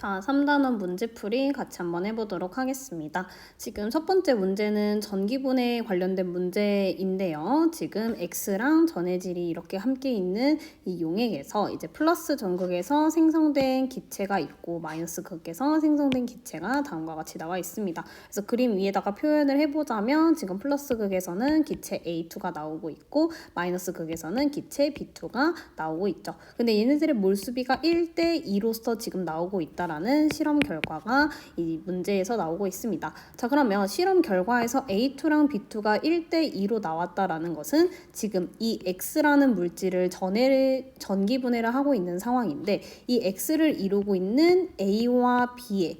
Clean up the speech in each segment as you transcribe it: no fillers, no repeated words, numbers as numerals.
자, 3단원 문제풀이 같이 한번 해보도록 하겠습니다. 지금 첫 번째 문제는 전기분해 관련된 문제인데요. 지금 X랑 전해질이 이렇게 함께 있는 이 용액에서 이제 플러스 전극에서 생성된 기체가 있고 마이너스 극에서 생성된 기체가 다음과 같이 나와 있습니다. 그래서 그림 위에다가 표현을 해보자면 지금 플러스 극에서는 기체 A2가 나오고 있고 마이너스 극에서는 기체 B2가 나오고 있죠. 근데 얘네들의 몰수비가 1대2로서 지금 나오고 있다라는 실험 결과가 이 문제에서 나오고 있습니다. 자, 그러면 실험 결과에서 A2랑 B2가 1대2로 나왔다라는 것은 지금 이 X라는 물질을 전기분해를 하고 있는 상황인데 이 X를 이루고 있는 A와 B에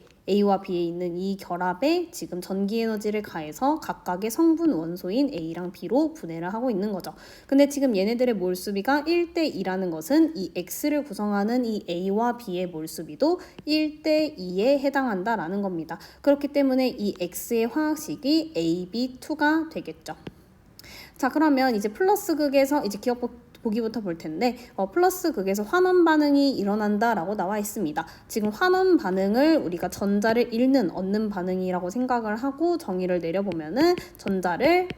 있는 이 결합에 지금 전기에너지를 가해서 각각의 성분 원소인 A랑 B로 분해를 하고 있는 거죠. 근데 지금 얘네들의 몰수비가 1대2라는 것은 이 X를 구성하는 이 A와 B의 몰수비도 1대2에 해당한다라는 겁니다. 그렇기 때문에 이 X의 화학식이 AB2가 되겠죠. 자, 그러면 이제 플러스 극에서 이제 보기부터 볼 텐데 플러스 극에서 환원 반응이 일어난다라고 나와 있습니다. 지금 환원 반응을 우리가 전자를 얻는 반응이라고 생각을 하고 정의를 내려보면은 전자를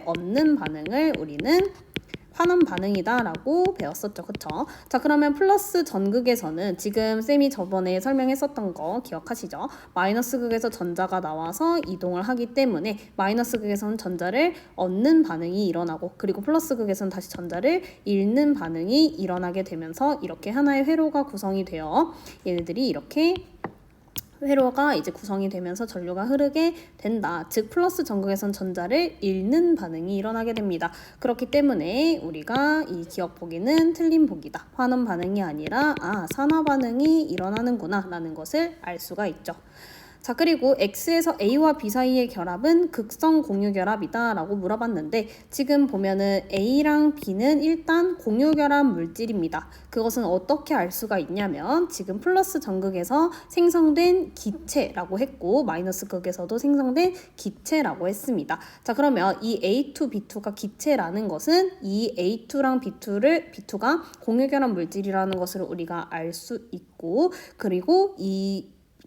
얻는 반응을 우리는 환원 반응이다라고 배웠었죠. 그쵸? 자, 그러면 플러스 전극에서는 지금 쌤이 저번에 설명했었던 거 기억하시죠? 마이너스 극에서 전자가 나와서 이동을 하기 때문에 마이너스 극에서는 전자를 얻는 반응이 일어나고 그리고 플러스 극에서는 다시 전자를 잃는 반응이 일어나게 되면서 이렇게 하나의 회로가 구성이 되어 얘네들이 이렇게 회로가 이제 구성이 되면서 전류가 흐르게 된다. 즉 플러스 전극에선 전자를 잃는 반응이 일어나게 됩니다. 그렇기 때문에 우리가 이 기억 보기는 틀린 보기다. 환원 반응이 아니라 산화 반응이 일어나는구나 라는 것을 알 수가 있죠. 자, 그리고 X에서 A와 B 사이의 결합은 극성 공유 결합이다 라고 물어봤는데 지금 보면은 A랑 B는 일단 공유 결합 물질입니다. 그것은 어떻게 알 수가 있냐면 지금 플러스 전극에서 생성된 기체라고 했고 마이너스 극에서도 생성된 기체라고 했습니다. 자, 그러면 이 A2, B2가 기체라는 것은 이 A2랑 B2가 공유 결합 물질이라는 것을 우리가 알 수 있고 그리고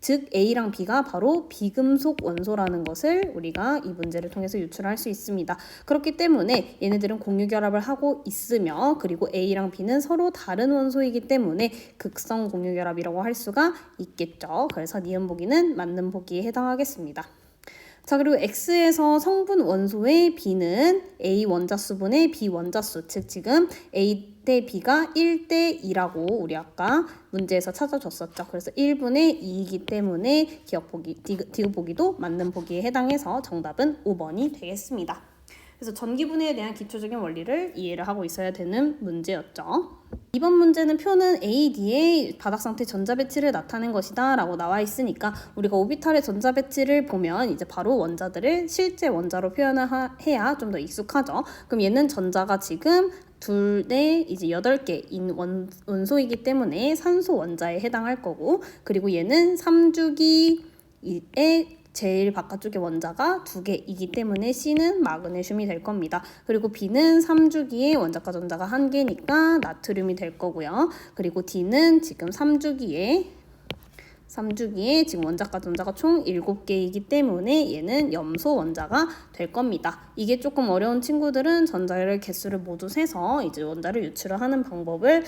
즉 A랑 B가 바로 비금속 원소라는 것을 우리가 이 문제를 통해서 유출할 수 있습니다. 그렇기 때문에 얘네들은 공유 결합을 하고 있으며 그리고 A랑 B는 서로 다른 원소이기 때문에 극성 공유 결합이라고 할 수가 있겠죠. 그래서 니은 보기는 맞는 보기에 해당하겠습니다. 자, 그리고 X에서 성분 원소의 B는 A 원자수분의 B 원자수, 즉 지금 A 대 B가 1대2라고 우리 아까 문제에서 찾아줬었죠. 그래서 1분의 2이기 때문에 디귿 보기도 맞는 보기에 해당해서 정답은 5번이 되겠습니다. 그래서 전기분해에 대한 기초적인 원리를 이해를 하고 있어야 되는 문제였죠. 이번 문제는 표는 AD의 바닥상태 전자배치를 나타낸 것이다 라고 나와 있으니까 우리가 오비탈의 전자배치를 보면 이제 바로 원자들을 실제 원자로 표현을 해야 좀 더 익숙하죠. 그럼 얘는 전자가 지금 이제 8개인 원소이기 때문에 산소 원자에 해당할 거고 그리고 얘는 3주기에 제일 바깥쪽의 원자가 2개이기 때문에 C는 마그네슘이 될 겁니다. 그리고 B는 3주기에 원자과 전자가 1개니까 나트륨이 될 거고요. 그리고 D는 지금 3주기에 지금 원자과 전자가 총 7개이기 때문에 얘는 염소 원자가 될 겁니다. 이게 조금 어려운 친구들은 전자의 개수를 모두 세서 이제 원자를 유출을 하는 방법을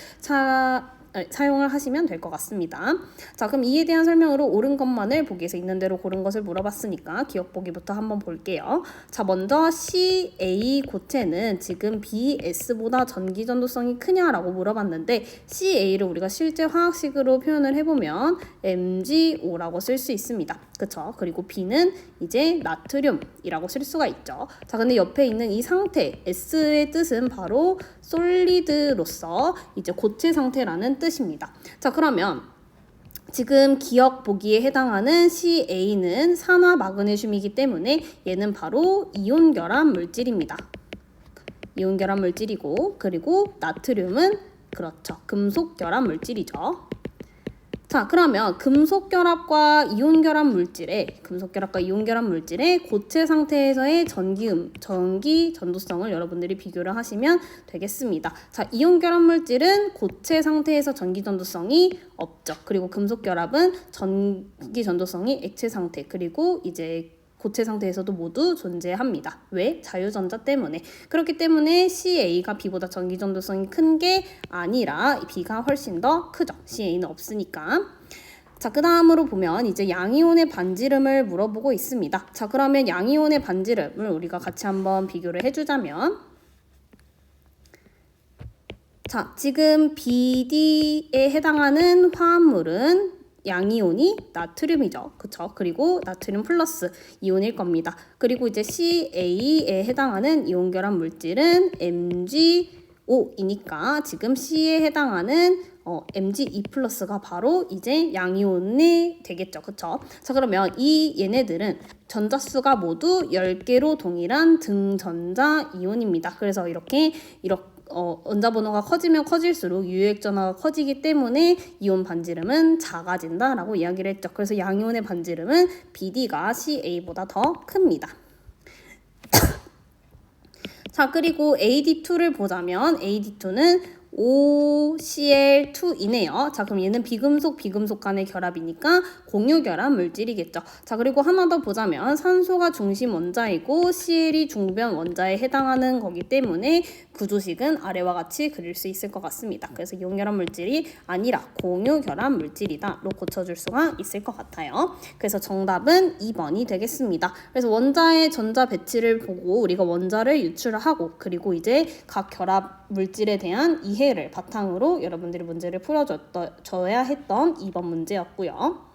사용을 하시면 될 것 같습니다. 자, 그럼 이에 대한 설명으로 옳은 것만을 보기에서 있는 대로 고른 것을 물어봤으니까 기억 보기부터 한번 볼게요. 자, 먼저 CA 고체는 지금 BS보다 전기 전도성이 크냐라고 물어봤는데 CA를 우리가 실제 화학식으로 표현을 해보면 MgO라고 쓸 수 있습니다. 그쵸? 그리고 B는 이제 나트륨이라고 쓸 수가 있죠. 자, 근데 옆에 있는 이 상태 S의 뜻은 바로 솔리드로서 이제 고체 상태라는 뜻입니다. 자, 그러면 지금 기억 보기에 해당하는 CA는 산화 마그네슘이기 때문에 얘는 바로 이온 결합 물질입니다. 이온 결합 물질이고 그리고 나트륨은 그렇죠. 금속 결합 물질이죠. 자, 그러면 금속결합과 이온결합 물질의 고체 상태에서의 전기 전도성을 여러분들이 비교를 하시면 되겠습니다. 자, 이온결합 물질은 고체 상태에서 전기 전도성이 없죠. 그리고 금속결합은 전기 전도성이 액체 상태, 그리고 이제 고체 상태에서도 모두 존재합니다. 왜? 자유전자 때문에. 그렇기 때문에 CA가 B보다 전기 전도성이 큰 게 아니라 B가 훨씬 더 크죠. CA는 없으니까. 자, 그 다음으로 보면 이제 양이온의 반지름을 물어보고 있습니다. 자, 그러면 양이온의 반지름을 우리가 같이 한번 비교를 해주자면, 자, 지금 BD에 해당하는 화합물은 양이온이 나트륨이죠. 그쵸? 그리고 나트륨 플러스 이온일 겁니다. 그리고 이제 CA에 해당하는 이온결합 물질은 MgO이니까 지금 C에 해당하는 Mg2 플러스가 바로 이제 양이온이 되겠죠. 그쵸? 자, 그러면 얘네들은 전자수가 모두 10개로 동일한 등전자 이온입니다. 그래서 이렇게 원자 번호가 커지면 커질수록 유효액 전하가 커지기 때문에 이온 반지름은 작아진다라고 이야기를 했죠. 그래서 양이온의 반지름은 BD가 CA보다 더 큽니다. 자, 그리고 AD2를 보자면 AD2는 OCl2이네요. 자, 그럼 얘는 비금속 간의 결합이니까 공유결합 물질이겠죠. 자, 그리고 하나 더 보자면 산소가 중심 원자이고 Cl이 중변 원자에 해당하는 거기 때문에 구조식은 아래와 같이 그릴 수 있을 것 같습니다. 그래서 이온결합 물질이 아니라 공유결합 물질이다로 고쳐줄 수가 있을 것 같아요. 그래서 정답은 2번이 되겠습니다. 그래서 원자의 전자 배치를 보고 우리가 원자를 유출을 하고, 그리고 이제 각 결합 물질에 대한 이해를 바탕으로 여러분들이 문제를 풀어줘야 했던 2번 문제였고요.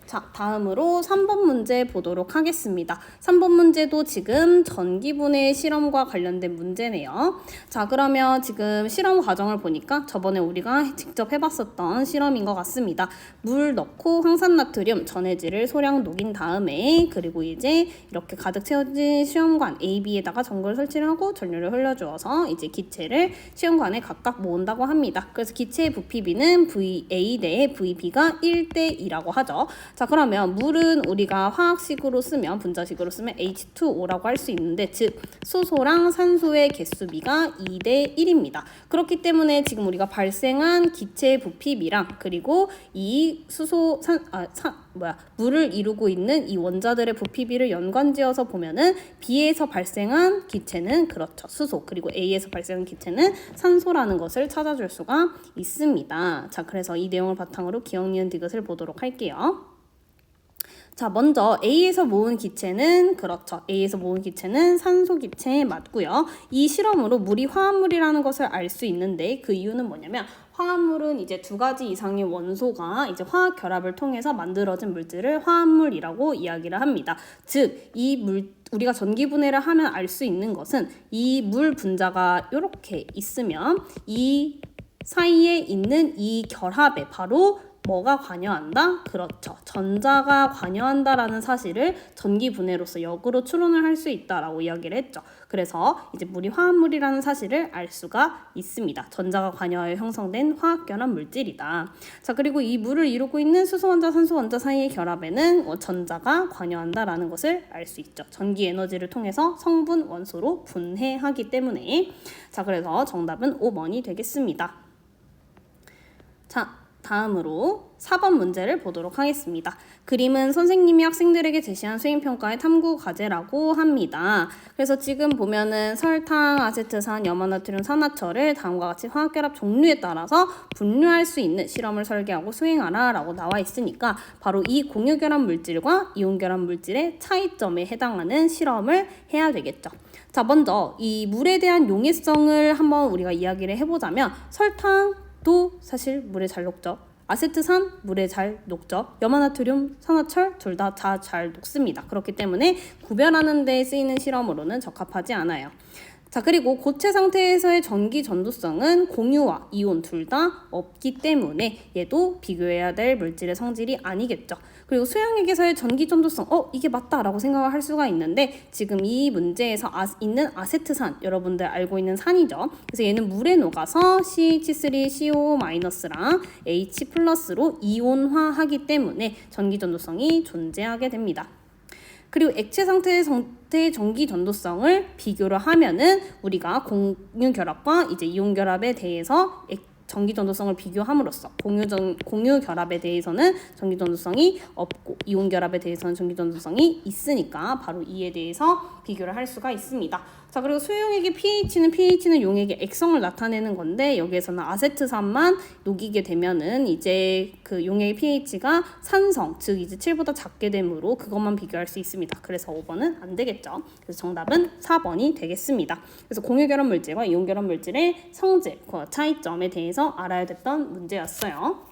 자, 다음으로 3번 문제 보도록 하겠습니다. 3번 문제도 지금 전기분해 실험과 관련된 문제네요. 자, 그러면 지금 실험 과정을 보니까 저번에 우리가 직접 해봤었던 실험인 것 같습니다. 물 넣고 황산나트륨 전해질을 소량 녹인 다음에, 그리고 이제 이렇게 가득 채워진 시험관 AB에다가 전구를 설치를 하고 전류를 흘려주어서 이제 기체를 시험관에 각각 모은다고 합니다. 그래서 기체의 부피비는 VA 대 VB가 1대2라고 하죠. 자, 그러면 물은 우리가 화학식으로 쓰면, 분자식으로 쓰면 H2O라고 할 수 있는데, 즉 수소랑 산소의 개수비가 2대1입니다. 그렇기 때문에 지금 우리가 발생한 기체의 부피비랑, 그리고 이 물을 이루고 있는 이 원자들의 부피비를 연관지어서 보면은 B에서 발생한 기체는 그렇죠, 수소, 그리고 A에서 발생한 기체는 산소라는 것을 찾아줄 수가 있습니다. 자, 그래서 이 내용을 바탕으로 기억, 니은, 디귿을 보도록 할게요. 자, 먼저 A에서 모은 기체는 산소 기체에 맞고요. 이 실험으로 물이 화합물이라는 것을 알 수 있는데, 그 이유는 뭐냐면 화합물은 이제 2가지 이상의 원소가 이제 화학 결합을 통해서 만들어진 물질을 화합물이라고 이야기를 합니다. 즉, 우리가 전기분해를 하면 알 수 있는 것은 이 물 분자가 이렇게 있으면 이 사이에 있는 이 결합에 바로 뭐가 관여한다? 그렇죠. 전자가 관여한다라는 사실을 전기분해로서 역으로 추론을 할 수 있다라고 이야기를 했죠. 그래서 이제 물이 화합물이라는 사실을 알 수가 있습니다. 전자가 관여하여 형성된 화학결합 물질이다. 자, 그리고 이 물을 이루고 있는 수소원자, 산소원자 사이의 결합에는 전자가 관여한다라는 것을 알 수 있죠. 전기 에너지를 통해서 성분 원소로 분해하기 때문에. 자, 그래서 정답은 5번이 되겠습니다. 자, 다음으로 4번 문제를 보도록 하겠습니다. 그림은 선생님이 학생들에게 제시한 수행평가의 탐구 과제라고 합니다. 그래서 지금 보면은 설탕, 아세트산, 염화나트륨, 산화철을 다음과 같이 화학결합 종류에 따라서 분류할 수 있는 실험을 설계하고 수행하라 라고 나와 있으니까 바로 이 공유결합 물질과 이온결합 물질의 차이점에 해당하는 실험을 해야 되겠죠. 자, 먼저 이 물에 대한 용해성을 한번 우리가 이야기를 해보자면, 설탕도 사실 물에 잘 녹죠. 아세트산 물에 잘 녹죠. 염화나트륨, 산화철 둘 다 잘 녹습니다. 그렇기 때문에 구별하는 데 쓰이는 실험으로는 적합하지 않아요. 자, 그리고 고체 상태에서의 전기 전도성은 공유와 이온 둘 다 없기 때문에 얘도 비교해야 될 물질의 성질이 아니겠죠. 그리고 수용액에서의 전기 전도성, 이게 맞다라고 생각을 할 수가 있는데 지금 이 문제에서 있는 아세트산, 여러분들 알고 있는 산이죠. 그래서 얘는 물에 녹아서 CH3CO-랑 H+로 이온화하기 때문에 전기 전도성이 존재하게 됩니다. 그리고 액체 상태의 전기 전도성을 비교를 하면은 우리가 공유 결합과 이제 이온 결합에 대해서 전기 전도성을 비교함으로써 공유 결합에 대해서는 전기 전도성이 없고 이온 결합에 대해서는 전기 전도성이 있으니까 바로 이에 대해서 비교를 할 수가 있습니다. 자, 그리고 수용액의 pH는 용액의 액성을 나타내는 건데 여기에서는 아세트산만 녹이게 되면은 이제 그 용액의 pH가 산성, 즉 이제 7보다 작게 되므로 그것만 비교할 수 있습니다. 그래서 5번은 안 되겠죠. 그래서 정답은 4번이 되겠습니다. 그래서 공유 결합 물질과 이온 결합 물질의 성질, 그 차이점에 대해서 알아야 됐던 문제였어요.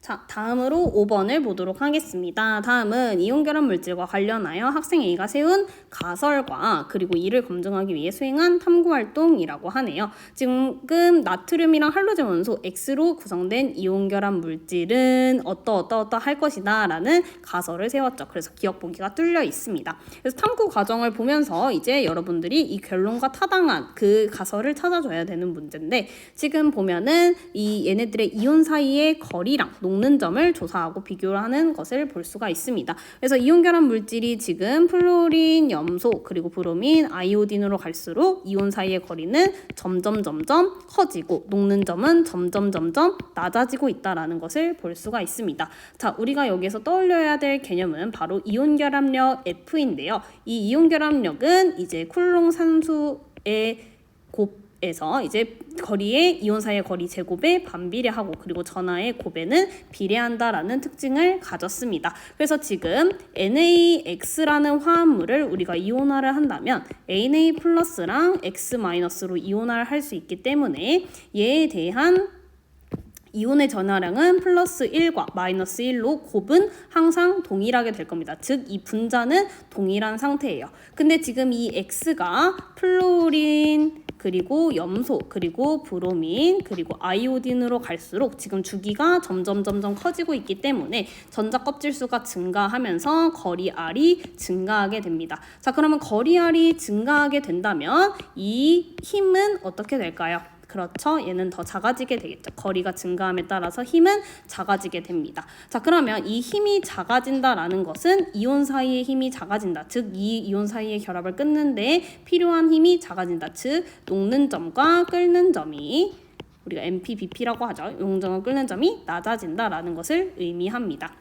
자, 다음으로 5번을 보도록 하겠습니다. 다음은 이온 결합 물질과 관련하여 학생 A가 세운 가설과 그리고 이를 검증하기 위해 수행한 탐구 활동이라고 하네요. 지금 나트륨이랑 할로젠 원소 X로 구성된 이온 결합 물질은 어떠할 것이다 라는 가설을 세웠죠. 그래서 기억 보기가 뚫려 있습니다. 그래서 탐구 과정을 보면서 이제 여러분들이 이 결론과 타당한 그 가설을 찾아줘야 되는 문제인데 지금 보면은 이 얘네들의 이온 사이의 거리랑 녹는 점을 조사하고 비교를 하는 것을 볼 수가 있습니다. 그래서 이온 결합 물질이 지금 플로린, 염소, 그리고 브로민, 아이오딘으로 갈수록 이온 사이의 거리는 점점 커지고 녹는 점은 점점 낮아지고 있다라는 것을 볼 수가 있습니다. 자, 우리가 여기서 떠올려야 될 개념은 바로 이온 결합력 F인데요. 이 이온 결합력은 이제 쿨롱 산수의 곱에서 이제 거리의 이온 사이의 거리 제곱에 반비례하고 그리고 전하의 곱에는 비례한다라는 특징을 가졌습니다. 그래서 지금 NaX라는 화합물을 우리가 이온화를 한다면 Na+랑 X-로 이온화를 할 수 있기 때문에 얘에 대한 이온의 전하량은 플러스 1과 마이너스 1로 곱은 항상 동일하게 될 겁니다. 즉 이 분자는 동일한 상태예요. 근데 지금 이 X가 플로린 그리고 염소 그리고 브로민 그리고 아이오딘으로 갈수록 지금 주기가 점점 커지고 있기 때문에 전자 껍질 수가 증가하면서 거리 R이 증가하게 됩니다. 자, 그러면 거리 R이 증가하게 된다면 이 힘은 어떻게 될까요? 그렇죠. 얘는 더 작아지게 되겠죠. 거리가 증가함에 따라서 힘은 작아지게 됩니다. 자, 그러면 이 힘이 작아진다라는 것은 이온 사이의 힘이 작아진다. 즉, 이 이온 사이의 결합을 끊는 데 필요한 힘이 작아진다. 즉, 녹는 점과 끓는 점이 우리가 MPBP라고 하죠. 용점을 끓는 점이 낮아진다라는 것을 의미합니다.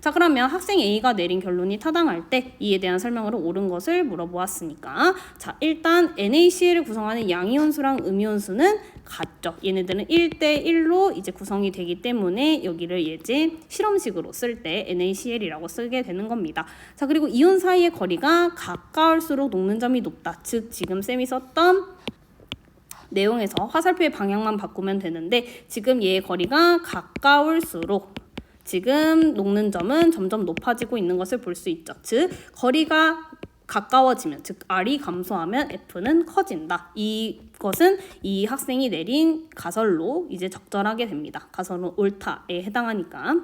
자, 그러면 학생 A가 내린 결론이 타당할 때 이에 대한 설명으로 옳은 것을 물어보았으니까 자, 일단 NaCl을 구성하는 양이온수랑 음이온수는 같죠. 얘네들은 1대1로 이제 구성이 되기 때문에 여기를 이제 실험식으로 쓸 때 NaCl이라고 쓰게 되는 겁니다. 자, 그리고 이온 사이의 거리가 가까울수록 녹는 점이 높다. 즉 지금 쌤이 썼던 내용에서 화살표의 방향만 바꾸면 되는데 지금 얘의 거리가 가까울수록 지금 녹는 점은 점점 높아지고 있는 것을 볼 수 있죠. 즉 거리가 가까워지면 즉 R이 감소하면 F는 커진다. 이것은 이 학생이 내린 가설로 이제 적절하게 됩니다. 가설은 옳다에 해당하니까.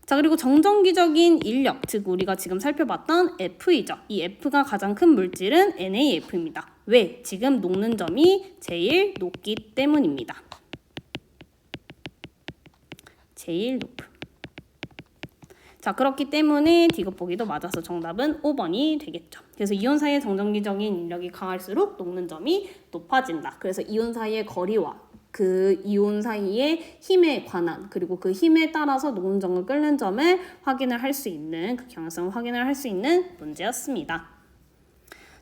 자, 그리고 정전기적인 인력, 즉 우리가 지금 살펴봤던 F이죠. 이 F가 가장 큰 물질은 NaF입니다. 왜? 지금 녹는 점이 제일 높기 때문입니다. 제일 높음. 자, 그렇기 때문에 D급 보기도 맞아서 정답은 5번이 되겠죠. 그래서 이온 사이의 정전기적인 인력이 강할수록 녹는 점이 높아진다. 그래서 이온 사이의 거리와 그 이온 사이의 힘에 관한 그리고 그 힘에 따라서 녹는 점을 끓는 점을 확인을 할 수 있는 그 경향성을 확인을 할 수 있는 문제였습니다.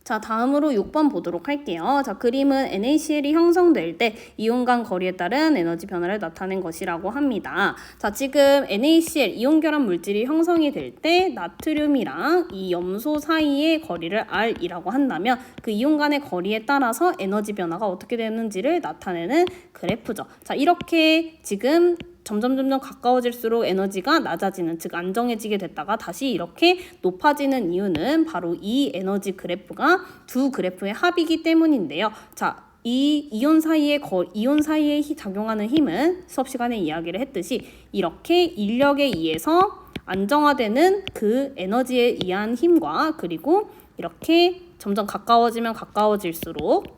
자, 다음으로 6번 보도록 할게요. 자, 그림은 NaCl이 형성될 때 이온 간 거리에 따른 에너지 변화를 나타낸 것이라고 합니다. 자, 지금 NaCl 이온 결합 물질이 형성이 될 때 나트륨이랑 이 염소 사이의 거리를 R이라고 한다면 그 이온 간의 거리에 따라서 에너지 변화가 어떻게 되는지를 나타내는 그래프죠. 자, 이렇게 지금 점점 가까워질수록 에너지가 낮아지는, 즉 안정해지게 됐다가 다시 이렇게 높아지는 이유는 바로 이 에너지 그래프가 두 그래프의 합이기 때문인데요. 자, 이 이온 사이에 작용하는 힘은 수업 시간에 이야기를 했듯이 이렇게 인력에 의해서 안정화되는 그 에너지에 의한 힘과, 그리고 이렇게 점점 가까워지면 가까워질수록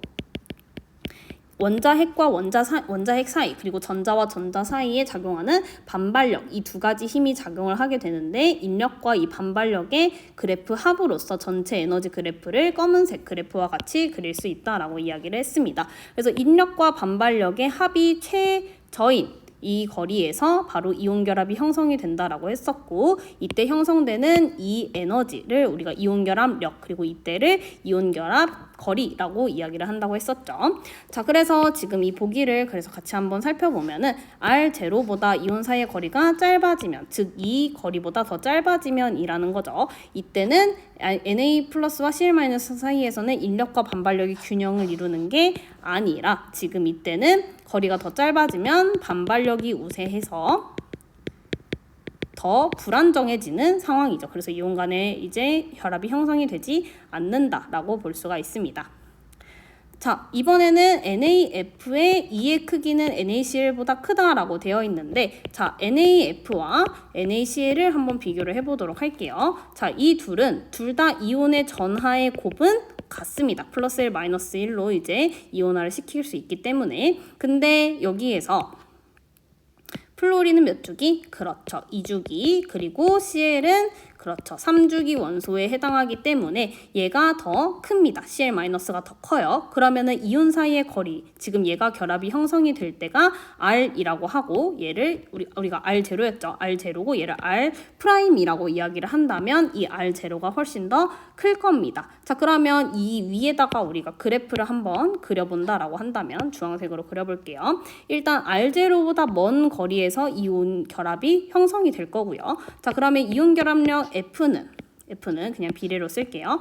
원자핵과 원자핵 사이, 그리고 전자와 전자 사이에 작용하는 반발력, 이 두 가지 힘이 작용을 하게 되는데, 인력과 이 반발력의 그래프 합으로서 전체 에너지 그래프를 검은색 그래프와 같이 그릴 수 있다라고 이야기를 했습니다. 그래서 인력과 반발력의 합이 최저인 이 거리에서 바로 이온 결합이 형성이 된다라고 했었고, 이때 형성되는 이 에너지를 우리가 이온 결합력, 그리고 이때를 이온 결합 거리라고 이야기를 한다고 했었죠. 자, 그래서 지금 이 보기를 그래서 같이 한번 살펴보면은 R0보다 이온 사이의 거리가 짧아지면, 즉 이 거리보다 더 짧아지면 이라는 거죠. 이때는 Na 플러스와 Cl 마이너스 사이에서는 인력과 반발력이 균형을 이루는 게 아니라, 지금 이때는 거리가 더 짧아지면 반발력이 우세해서 더 불안정해지는 상황이죠. 그래서 이온 간에 이제 혈압이 형성이 되지 않는다라고 볼 수가 있습니다. 자, 이번에는 NAF의 E의 크기는 NaCl보다 크다라고 되어 있는데, 자, NAF와 NaCl을 한번 비교를 해보도록 할게요. 자, 이 둘은 둘 다 이온의 전하의 곱은 같습니다. 플러스 1, 마이너스 1로 이제 이온화를 시킬 수 있기 때문에. 근데 여기에서 플로린은 몇 주기? 그렇죠, 2주기. 그리고 Cl은 그렇죠, 3주기 원소에 해당하기 때문에 얘가 더 큽니다. Cl-가 더 커요. 그러면은 이온 사이의 거리, 지금 얘가 결합이 형성이 될 때가 R이라고 하고, 얘를 우리가 R0였죠. R0고 얘를 R'이라고 이야기를 한다면 이 R0가 훨씬 더 클 겁니다. 자, 그러면 이 위에다가 우리가 그래프를 한번 그려본다라고 한다면 주황색으로 그려볼게요. 일단 R0보다 먼 거리에서 이온 결합이 형성이 될 거고요. 자, 그러면 이온 결합력 F는 그냥 비례로 쓸게요.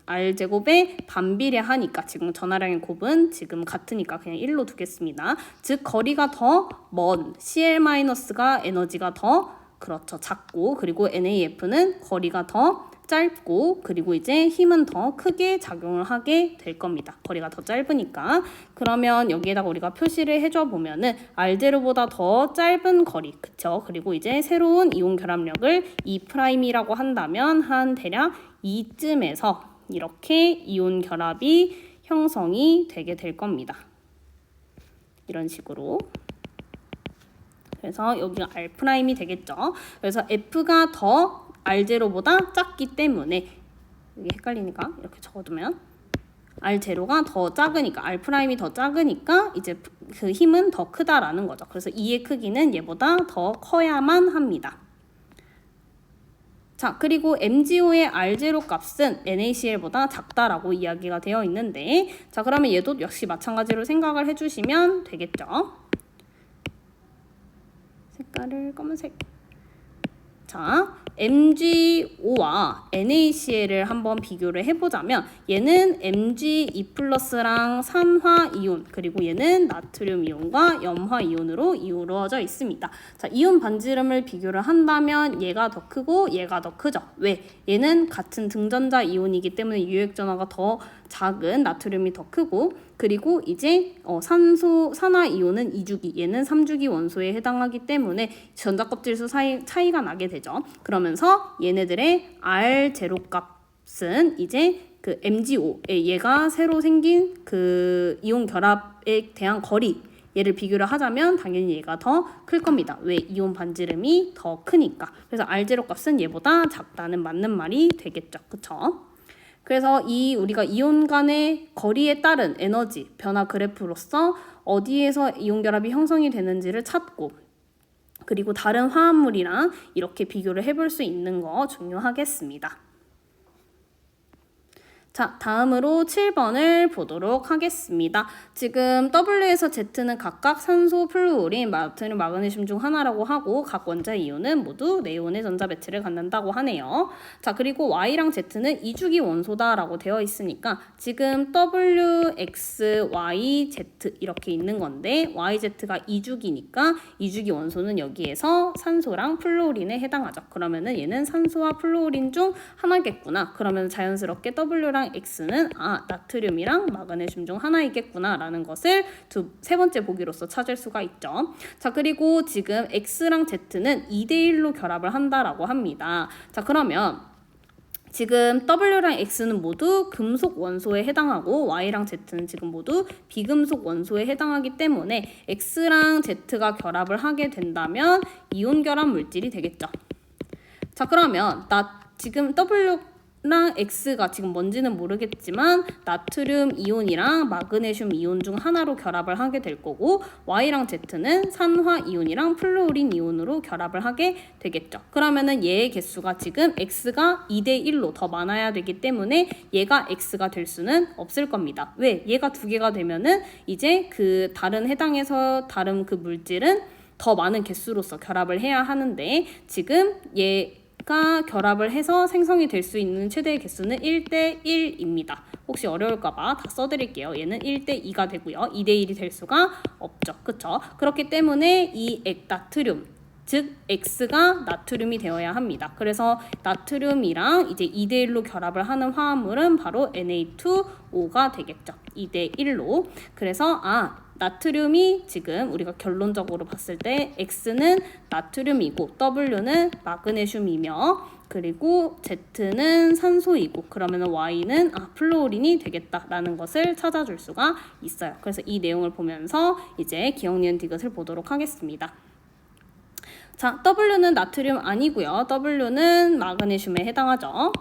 R제곱에 반비례하니까 지금 전하량의 곱은 지금 같으니까 그냥 1로 두겠습니다. 즉 거리가 더 먼 Cl-가 에너지가 더 그렇죠, 작고, 그리고 NAF는 거리가 더 짧고, 그리고 이제 힘은 더 크게 작용을 하게 될 겁니다. 거리가 더 짧으니까. 그러면 여기에다가 우리가 표시를 해줘 보면은 R0보다 더 짧은 거리, 그쵸? 그리고 이제 새로운 이온 결합력을 E'이라고 한다면 한 대략 이쯤에서 이렇게 이온 결합이 형성이 되게 될 겁니다. 이런 식으로. 그래서 여기가 R'이 되겠죠. 그래서 F가 더 R0보다 작기 때문에, 이게 헷갈리니까 이렇게 적어두면 R0가 더 작으니까, R'이 더 작으니까 이제 그 힘은 더 크다라는 거죠. 그래서 E의 크기는 얘보다 더 커야만 합니다. 자, 그리고 MgO의 R0 값은 NaCl보다 작다라고 이야기가 되어 있는데, 자, 그러면 얘도 역시 마찬가지로 생각을 해주시면 되겠죠. 색깔을 검은색. 자, MgO와 NaCl을 한번 비교를 해보자면, 얘는 Mg2+랑 산화이온, 그리고 얘는 나트륨이온과 염화이온으로 이루어져 있습니다. 자, 이온 반지름을 비교를 한다면 얘가 더 크고 얘가 더 크죠. 왜? 얘는 같은 등전자 이온이기 때문에 유액전하가 더 작은 나트륨이 더 크고, 그리고 이제 산화이온은 2주기, 얘는 3주기 원소에 해당하기 때문에 전자껍질수 차이가 나게 되죠. 그러면서 얘네들의 R0 값은 이제 그 MgO, 얘가 새로 생긴 그 이온 결합에 대한 거리, 얘를 비교를 하자면 당연히 얘가 더 클 겁니다. 왜? 이온 반지름이 더 크니까. 그래서 R0 값은 얘보다 작다는 맞는 말이 되겠죠. 그쵸? 그래서 우리가 이온 간의 거리에 따른 에너지 변화 그래프로서 어디에서 이온 결합이 형성이 되는지를 찾고, 그리고 다른 화합물이랑 이렇게 비교를 해볼 수 있는 거 중요하겠습니다. 자, 다음으로 7번을 보도록 하겠습니다. 지금 W에서 Z는 각각 산소, 플루오린, 나트륨, 마그네슘 중 하나라고 하고 각 원자의 이온은 모두 네온의 전자 배치를 갖는다고 하네요. 자, 그리고 Y랑 Z는 이주기 원소다라고 되어 있으니까 지금 W, X, Y, Z 이렇게 있는 건데 YZ가 이주기니까 이주기 원소는 여기에서 산소랑 플루오린에 해당하죠. 그러면은 얘는 산소와 플루오린 중 하나겠구나. 그러면 자연스럽게 W랑 X는 나트륨이랑 마그네슘 중 하나이겠구나 라는 것을 세 번째 보기로서 찾을 수가 있죠. 자, 그리고 지금 X랑 Z는 2대1로 결합을 한다라고 합니다. 자, 그러면 지금 W랑 X는 모두 금속 원소에 해당하고 Y랑 Z는 지금 모두 비금속 원소에 해당하기 때문에 X랑 Z가 결합을 하게 된다면 이온 결합 물질이 되겠죠. 자, 그러면 지금 W랑 X가 지금 뭔지는 모르겠지만 나트륨 이온이랑 마그네슘 이온 중 하나로 결합을 하게 될 거고 Y랑 Z는 산화 이온이랑 플루오린 이온으로 결합을 하게 되겠죠. 그러면은 얘의 개수가 지금 X가 2대1로 더 많아야 되기 때문에 얘가 X가 될 수는 없을 겁니다. 왜? 얘가 두 개가 되면은 이제 그 다른 해당해서 다른 그 물질은 더 많은 개수로서 결합을 해야 하는데 지금 얘가 결합을 해서 생성이 될 수 있는 최대의 개수는 1대1입니다. 혹시 어려울까봐 다 써드릴게요. 얘는 1대2가 되고요. 2대1이 될 수가 없죠. 그쵸? 그렇기 때문에 이 나트륨, 즉 X가 나트륨이 되어야 합니다. 그래서 나트륨이랑 이제 2대1로 결합을 하는 화합물은 바로 Na2O가 되겠죠. 2대1로. 그래서 나트륨이 지금 우리가 결론적으로 봤을 때 X는 나트륨이고 W는 마그네슘이며 그리고 Z는 산소이고 그러면 Y는 플루오린이 되겠다라는 것을 찾아줄 수가 있어요. 그래서 이 내용을 보면서 이제 기억, 니은, 디귿을 보도록 하겠습니다. 자, W는 나트륨 아니고요. W는 마그네슘에 해당하죠.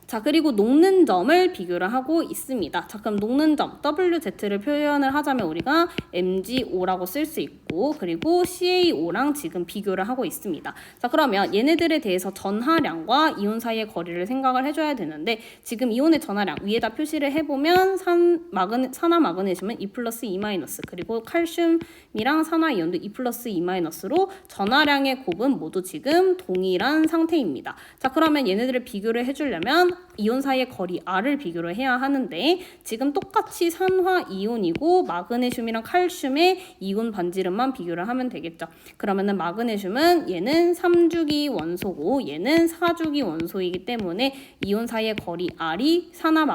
자, 그리고 녹는 점을 비교를 하고 있습니다. 자, 그럼 녹는 점 WZ를 표현을 하자면 우리가 MgO라고 쓸 수 있고 그리고 CaO랑 지금 비교를 하고 있습니다. 자, 그러면 얘네들에 대해서 전하량과 이온 사이의 거리를 생각을 해줘야 되는데 지금 이온의 전하량 위에다 표시를 해보면 산화 마그네슘은 2 플러스 2 마이너스 그리고 칼슘이랑 산화 이온도 2 플러스 2 마이너스로 전하량의 곱은 모두 지금 동일한 상태입니다. 자, 그러면 얘네들을 비교를 해주려면 이온 사이의 거리 R을 비교를 해야 하는데 지금 똑같이 산화 이온이고 마그네슘이랑 칼슘의 이온 반지름만 비교를 하면 되겠죠. 그러면은 마그네슘은 얘는 3주기 원소고 얘는 4주기 원소이기 때문에 이온 사이의 거리 R이 산화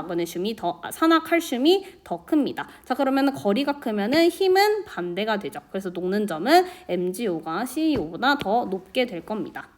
칼슘이 더 큽니다. 자, 그러면은 거리가 크면은 힘은 반대가 되죠. 그래서 녹는 점은 MgO가 CaO보다 더 높게 될 겁니다.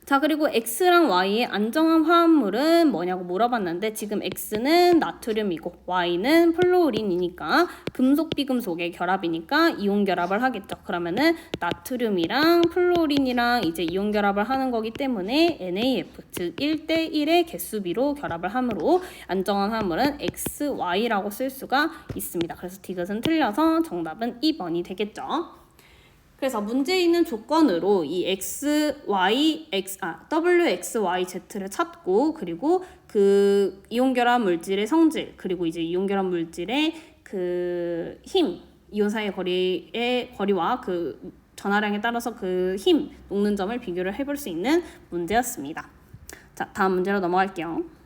자, 그리고 X랑 Y의 안정한 화합물은 뭐냐고 물어봤는데 지금 X는 나트륨이고 Y는 플루오린이니까 금속 비금속의 결합이니까 이온 결합을 하겠죠. 그러면은 나트륨이랑 플루오린이랑 이제 이온 결합을 하는 거기 때문에 NaF 즉 1대1의 개수비로 결합을 하므로 안정한 화합물은 XY라고 쓸 수가 있습니다. 그래서 디귿은 틀려서 정답은 2번이 되겠죠. 그래서 문제에 있는 조건으로 이 WXYZ를 찾고 그리고 그 이온 결합 물질의 성질 그리고 이제 이온 결합 물질의 그 힘, 이온 사이의 거리와 그 전하량에 따라서 그 힘, 녹는 점을 비교를 해볼 수 있는 문제였습니다. 자, 다음 문제로 넘어갈게요.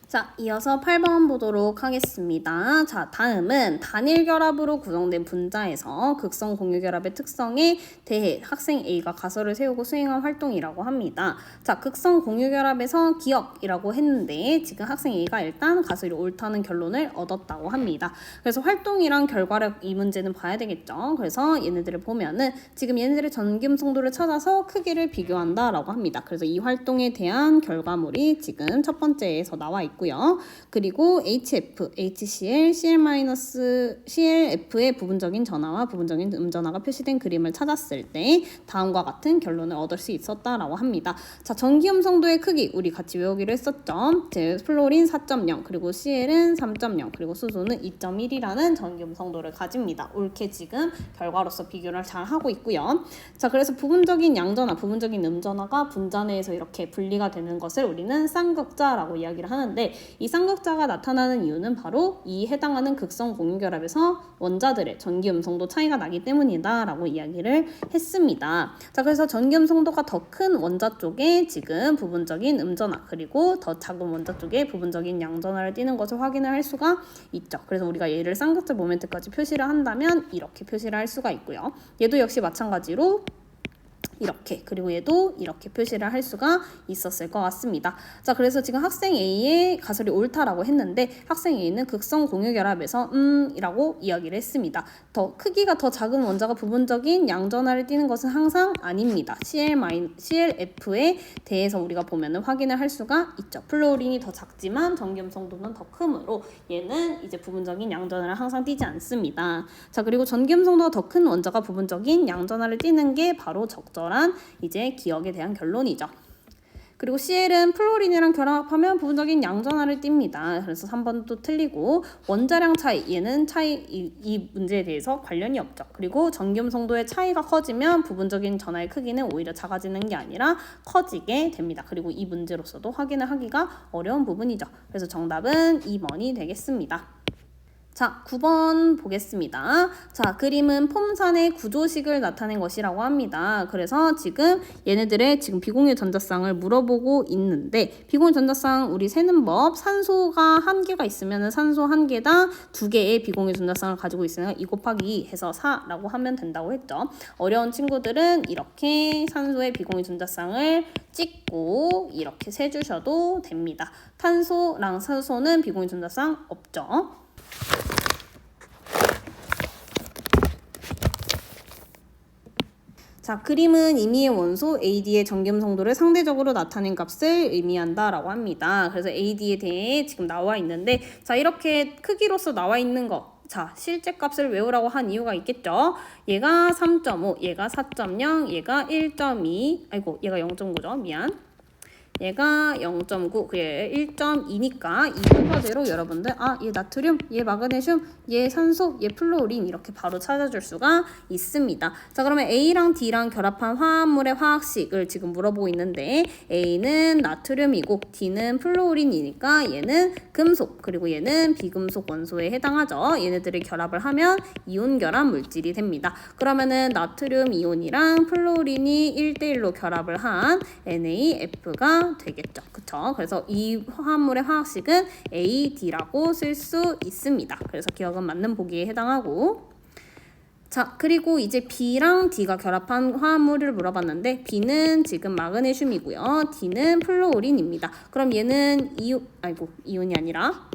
자, 이어서 8번 보도록 하겠습니다. 자, 다음은 단일 결합으로 구성된 분자에서 극성 공유 결합의 특성에 대해 학생 A가 가설을 세우고 수행한 활동이라고 합니다. 자, 극성 공유 결합에서 기억이라고 했는데 지금 학생 A가 일단 가설이 옳다는 결론을 얻었다고 합니다. 그래서 활동이랑 결과를 이 문제는 봐야 되겠죠. 그래서 얘네들을 보면은 지금 얘네들의 전기음성도를 찾아서 크기를 비교한다라고 합니다. 그래서 이 활동에 대한 결과물이 지금 첫 번째에서 나와 있고 있고요. 그리고 HF, HCl, ClF의 부분적인 전하와 부분적인 음전하가 표시된 그림을 찾았을 때 다음과 같은 결론을 얻을 수 있었다라고 합니다. 자, 전기음 성도의 크기 우리 같이 외우기로 했었죠. 플로린 4.0, 그리고 Cl은 3.0, 그리고 수소는 2.1이라는 전기음 성도를 가집니다. 옳게 지금 결과로서 비교를 잘 하고 있고요. 자, 그래서 부분적인 양전하, 부분적인 음전하가 분자 내에서 이렇게 분리가 되는 것을 우리는 쌍극자라고 이야기를 하는데, 이 쌍극자가 나타나는 이유는 바로 이 해당하는 극성 공유결합에서 원자들의 전기 음성도 차이가 나기 때문이다 라고 이야기를 했습니다. 자, 그래서 전기 음성도가 더 큰 원자 쪽에 지금 부분적인 음전하, 그리고 더 작은 원자 쪽에 부분적인 양전하를 띠는 것을 확인을 할 수가 있죠. 그래서 우리가 얘를 쌍극자 모멘트까지 표시를 한다면 이렇게 표시를 할 수가 있고요. 얘도 역시 마찬가지로 이렇게, 그리고 얘도 이렇게 표시를 할 수가 있었을 것 같습니다. 자, 그래서 지금 학생 A의 가설이 옳다라고 했는데 학생 A는 극성 공유결합에서 이라고 이야기를 했습니다. 더 크기가 더 작은 원자가 부분적인 양전하를 띠는 것은 항상 아닙니다. ClF에 대해서 우리가 보면은 확인을 할 수가 있죠. 플로린이 더 작지만 전기음성도는 더 크므로 얘는 이제 부분적인 양전하를 항상 띠지 않습니다. 자, 그리고 전기음성도가 더 큰 원자가 부분적인 양전하를 띠는 게 바로 적절한 이제 기억에 대한 결론이죠. 그리고 Cl은 플로린이랑 결합하면 부분적인 양전하를 띱니다. 그래서 3번도 틀리고, 원자량 차이, 얘는 이 문제에 대해서 관련이 없죠. 그리고 전기음 성도의 차이가 커지면 부분적인 전하의 크기는 오히려 작아지는 게 아니라 커지게 됩니다. 그리고 이 문제로서도 확인을 하기가 어려운 부분이죠. 그래서 정답은 2번이 되겠습니다. 자, 9번 보겠습니다. 자, 그림은 폼산의 구조식을 나타낸 것이라고 합니다. 그래서 지금 얘네들의 지금 비공유 전자쌍을 물어보고 있는데, 비공유 전자쌍 우리 세는 법, 산소가 1개가 있으면 산소 1개당 2개의 비공유 전자쌍을 가지고 있으면 2 곱하기 2 해서 4라고 하면 된다고 했죠. 어려운 친구들은 이렇게 산소의 비공유 전자쌍을 찍고 이렇게 세주셔도 됩니다. 탄소랑 산소는 비공유 전자쌍 없죠. 자, 그림은 임의의 원소 AD의 전기음 성도를 상대적으로 나타낸 값을 의미한다라고 합니다. 그래서 AD에 대해 지금 나와 있는데, 자, 이렇게 크기로서 나와 있는 거, 자, 실제 값을 외우라고 한 이유가 있겠죠. 얘가 3.5, 얘가 4.0, 얘가 1.2, 아이고, 얘가 0.9죠. 미안. 얘가 0.9, 그게 1.2니까 이 순서대로 여러분들 얘 나트륨, 얘 마그네슘, 얘 산소, 얘 플로린 이렇게 바로 찾아줄 수가 있습니다. 자, 그러면 A랑 D랑 결합한 화합물의 화학식을 지금 물어보고 있는데, A는 나트륨이고 D는 플로린이니까 얘는 금속, 그리고 얘는 비금속 원소에 해당하죠. 얘네들이 결합을 하면 이온 결합 물질이 됩니다. 그러면은 나트륨 이온이랑 플로린이 1대1로 결합을 한 NaF가 되겠죠. 그쵸? 그래서 이 화합물의 화학식은 AD라고 쓸 수 있습니다. 그래서 기억은 맞는 보기에 해당하고, 자, 그리고 이제 B랑 D가 결합한 화합물을 물어봤는데, B는 지금 마그네슘이고요. D는 플로린입니다. 그럼 얘는 이온이 아니라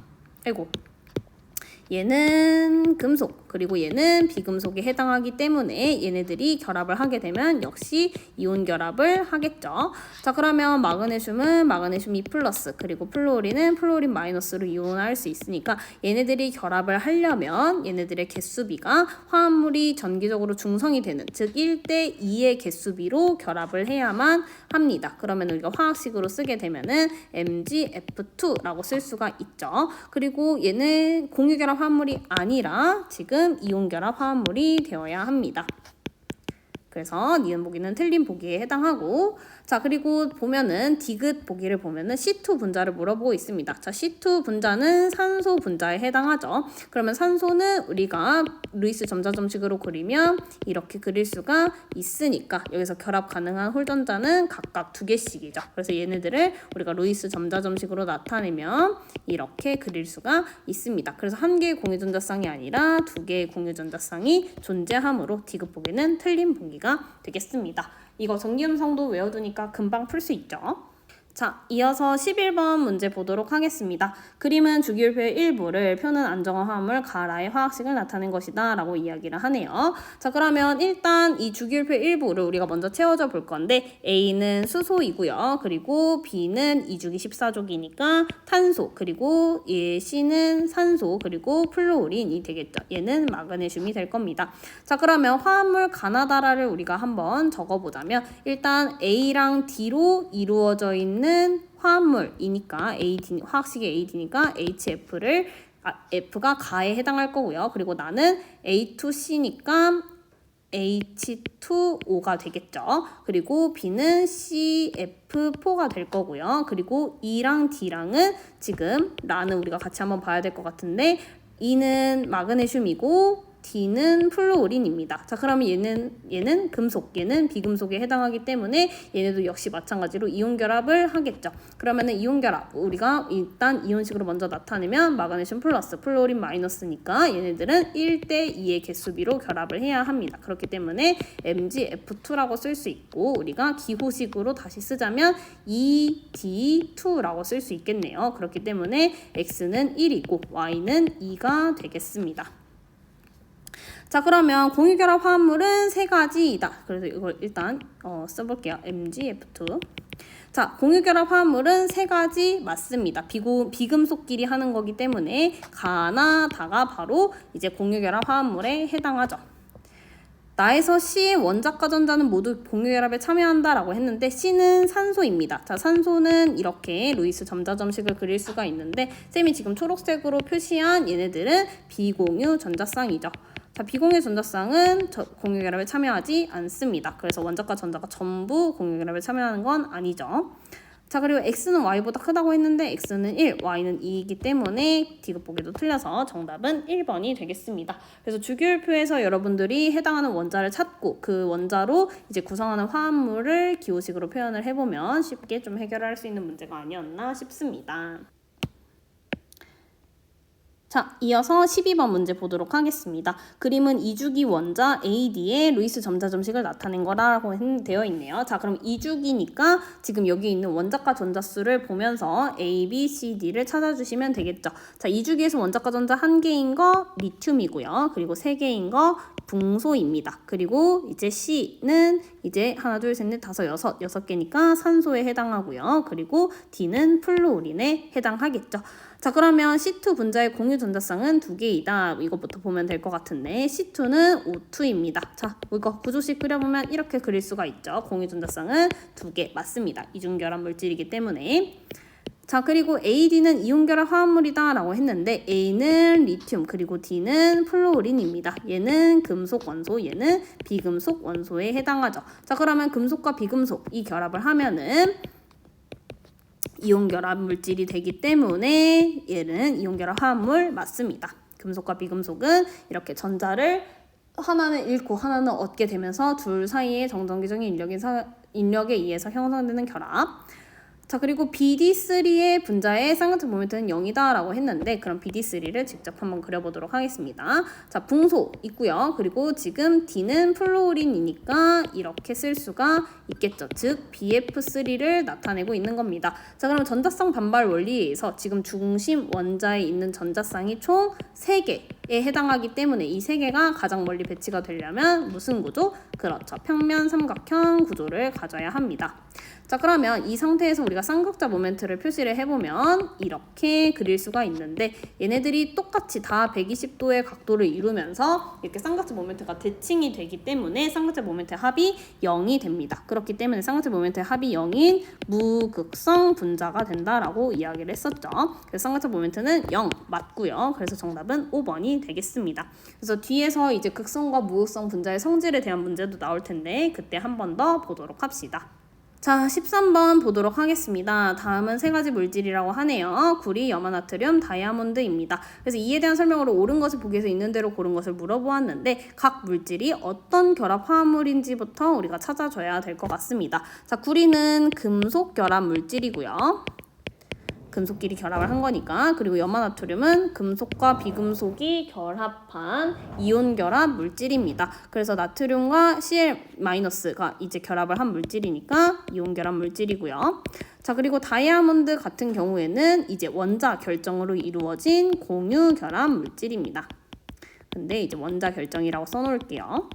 얘는 금속, 그리고 얘는 비금속에 해당하기 때문에 얘네들이 결합을 하게 되면 역시 이온 결합을 하겠죠. 자, 그러면 마그네슘은 마그네슘 2+, 그리고 플로린은 플로린 마이너스로 이온할 수 있으니까 얘네들이 결합을 하려면 얘네들의 개수비가 화합물이 전기적으로 중성이 되는, 즉 1대2의 개수비로 결합을 해야만 합니다. 그러면 우리가 화학식으로 쓰게 되면은 MgF2라고 쓸 수가 있죠. 그리고 얘는 공유결합 화합물이 아니라 지금 이온결합 화합물이 되어야 합니다. 그래서 니은 보기는 틀린 보기에 해당하고, 자, 그리고 보면은 디귿 보기를 보면은 C2 분자를 물어보고 있습니다. 자, C2 분자는 산소 분자에 해당하죠. 그러면 산소는 우리가 루이스 점자점식으로 그리면 이렇게 그릴 수가 있으니까 여기서 결합 가능한 홀전자는 각각 2개씩이죠. 그래서 얘네들을 우리가 루이스 점자점식으로 나타내면 이렇게 그릴 수가 있습니다. 그래서 1개의 공유전자쌍이 아니라 2개의 공유전자쌍이 존재하므로 디귿 보기는 틀린 보기가 되겠습니다. 이거 전기음성도 외워두니까 금방 풀 수 있죠. 자, 이어서 11번 문제 보도록 하겠습니다. 그림은 주기율표의 일부를 표는 안정화 화합물 가라의 화학식을 나타낸 것이다 라고 이야기를 하네요. 자, 그러면 일단 이 주기율표의 일부를 우리가 먼저 채워져 볼 건데 A는 수소이고요. 그리고 B는 2주기 14족이니까 탄소, 그리고 C는 산소, 그리고 플루오린이 되겠죠. 얘는 마그네슘이 될 겁니다. 자, 그러면 화합물 가나다라를 우리가 한번 적어보자면 일단 A랑 D로 이루어져 있는 화합물이니까 화학식이 AD니까 HF를 F가 가에 해당할 거고요. 그리고 나는 A2C니까 H2O가 되겠죠. 그리고 B는 CF4가 될 거고요. 그리고 E랑 D랑은 지금 라는 우리가 같이 한번 봐야 될 것 같은데 E는 마그네슘이고 D는 플루오린입니다. 자, 그러면 얘는 금속, 얘는 비금속에 해당하기 때문에 얘네도 역시 마찬가지로 이온 결합을 하겠죠. 그러면은 이온 결합 우리가 일단 이온식으로 먼저 나타내면 마그네슘 플러스, 플루오린 마이너스니까 얘네들은 1대2의 개수비로 결합을 해야 합니다. 그렇기 때문에 MgF2라고 쓸 수 있고 우리가 기호식으로 다시 쓰자면 ED2라고 쓸 수 있겠네요. 그렇기 때문에 X는 1이고 Y는 2가 되겠습니다. 자, 그러면 공유결합 화합물은 세 가지이다. 그래서 이걸 일단 써볼게요. MgF2. 자, 공유결합 화합물은 세 가지 맞습니다. 비금속끼리 하는 거기 때문에 가나 다가 바로 이제 공유결합 화합물에 해당하죠. 나에서 C의 원자과 전자는 모두 공유결합에 참여한다라고 했는데 C는 산소입니다. 자, 산소는 이렇게 루이스 점자점식을 그릴 수가 있는데 쌤이 지금 초록색으로 표시한 얘네들은 비공유 전자쌍이죠. 자, 비공유 전자쌍은 공유결합에 참여하지 않습니다. 그래서 원자과 전자가 전부 공유결합에 참여하는 건 아니죠. 자, 그리고 X는 Y보다 크다고 했는데 X는 1, Y는 2이기 때문에 디귿보기도 틀려서 정답은 1번이 되겠습니다. 그래서 주기율표에서 여러분들이 해당하는 원자를 찾고 그 원자로 이제 구성하는 화합물을 기호식으로 표현을 해보면 쉽게 좀 해결할 수 있는 문제가 아니었나 싶습니다. 자, 이어서 12번 문제 보도록 하겠습니다. 그림은 2주기 원자 AD의 루이스 점자점식을 나타낸 거라고 되어 있네요. 자, 그럼 2주기니까 지금 여기 있는 원자과 전자수를 보면서 A, B, C, D를 찾아주시면 되겠죠. 자, 2주기에서 원자과 전자 1개인 거 리튬이고요. 그리고 3개인 거 붕소입니다. 그리고 이제 C는 이제 하나, 둘, 셋, 넷, 다섯, 여섯 개니까 산소에 해당하고요. 그리고 D는 플루오린에 해당하겠죠. 자, 그러면 C2 분자의 공유 전자쌍은 2개이다. 이것부터 보면 될 것 같은데 C2는 O2입니다. 자, 이거 구조식 그려보면 이렇게 그릴 수가 있죠. 공유 전자쌍은 2개 맞습니다. 이중결합 물질이기 때문에. 자, 그리고 AD는 이온결합 화합물이다 라고 했는데 A는 리튬 그리고 D는 플루오린입니다. 얘는 금속 원소, 얘는 비금속 원소에 해당하죠. 자, 그러면 금속과 비금속 이 결합을 하면은 이온결합 물질이 되기 때문에 얘는 이온결합 화합물 맞습니다. 금속과 비금속은 이렇게 전자를 하나는 잃고 하나는 얻게 되면서 둘 사이의 정전기적인 인력에 의해서 형성되는 결합. 자, 그리고 BD3의 분자의 쌍극적 모멘트는 0이다 라고 했는데 그럼 BD3를 직접 한번 그려보도록 하겠습니다. 자, 붕소 있고요. 그리고 지금 D는 플루오린이니까 이렇게 쓸 수가 있겠죠. 즉 BF3를 나타내고 있는 겁니다. 자, 그럼 전자쌍 반발 원리에 의해서 지금 중심 원자에 있는 전자쌍이 총 3개에 해당하기 때문에 이 3개가 가장 멀리 배치가 되려면 무슨 구조? 그렇죠. 평면 삼각형 구조를 가져야 합니다. 자, 그러면 이 상태에서 우리가 쌍극자 모멘트를 표시를 해보면 이렇게 그릴 수가 있는데 얘네들이 똑같이 다 120도의 각도를 이루면서 이렇게 쌍극자 모멘트가 대칭이 되기 때문에 쌍극자 모멘트의 합이 0이 됩니다. 그렇기 때문에 쌍극자 모멘트의 합이 0인 무극성 분자가 된다라고 이야기를 했었죠. 그래서 쌍극자 모멘트는 0 맞고요. 그래서 정답은 5번이 되겠습니다. 그래서 뒤에서 이제 극성과 무극성 분자의 성질에 대한 문제도 나올 텐데 그때 한 번 더 보도록 합시다. 자, 13번 보도록 하겠습니다. 다음은 세 가지 물질이라고 하네요. 구리, 염화나트륨, 다이아몬드입니다. 그래서 이에 대한 설명으로 옳은 것을 보기 위해서 있는 대로 고른 것을 물어보았는데 각 물질이 어떤 결합 화합물인지부터 우리가 찾아줘야 될 것 같습니다. 자, 구리는 금속 결합 물질이고요. 금속끼리 결합을 한 거니까. 그리고 염화나트륨은 금속과 비금속이 결합한 이온 결합 물질입니다. 그래서 나트륨과 Cl-가 이제 결합을 한 물질이니까 이온 결합 물질이고요. 자, 그리고 다이아몬드 같은 경우에는 이제 원자 결정으로 이루어진 공유 결합 물질입니다. 근데 이제 원자 결정이라고 써놓을게요.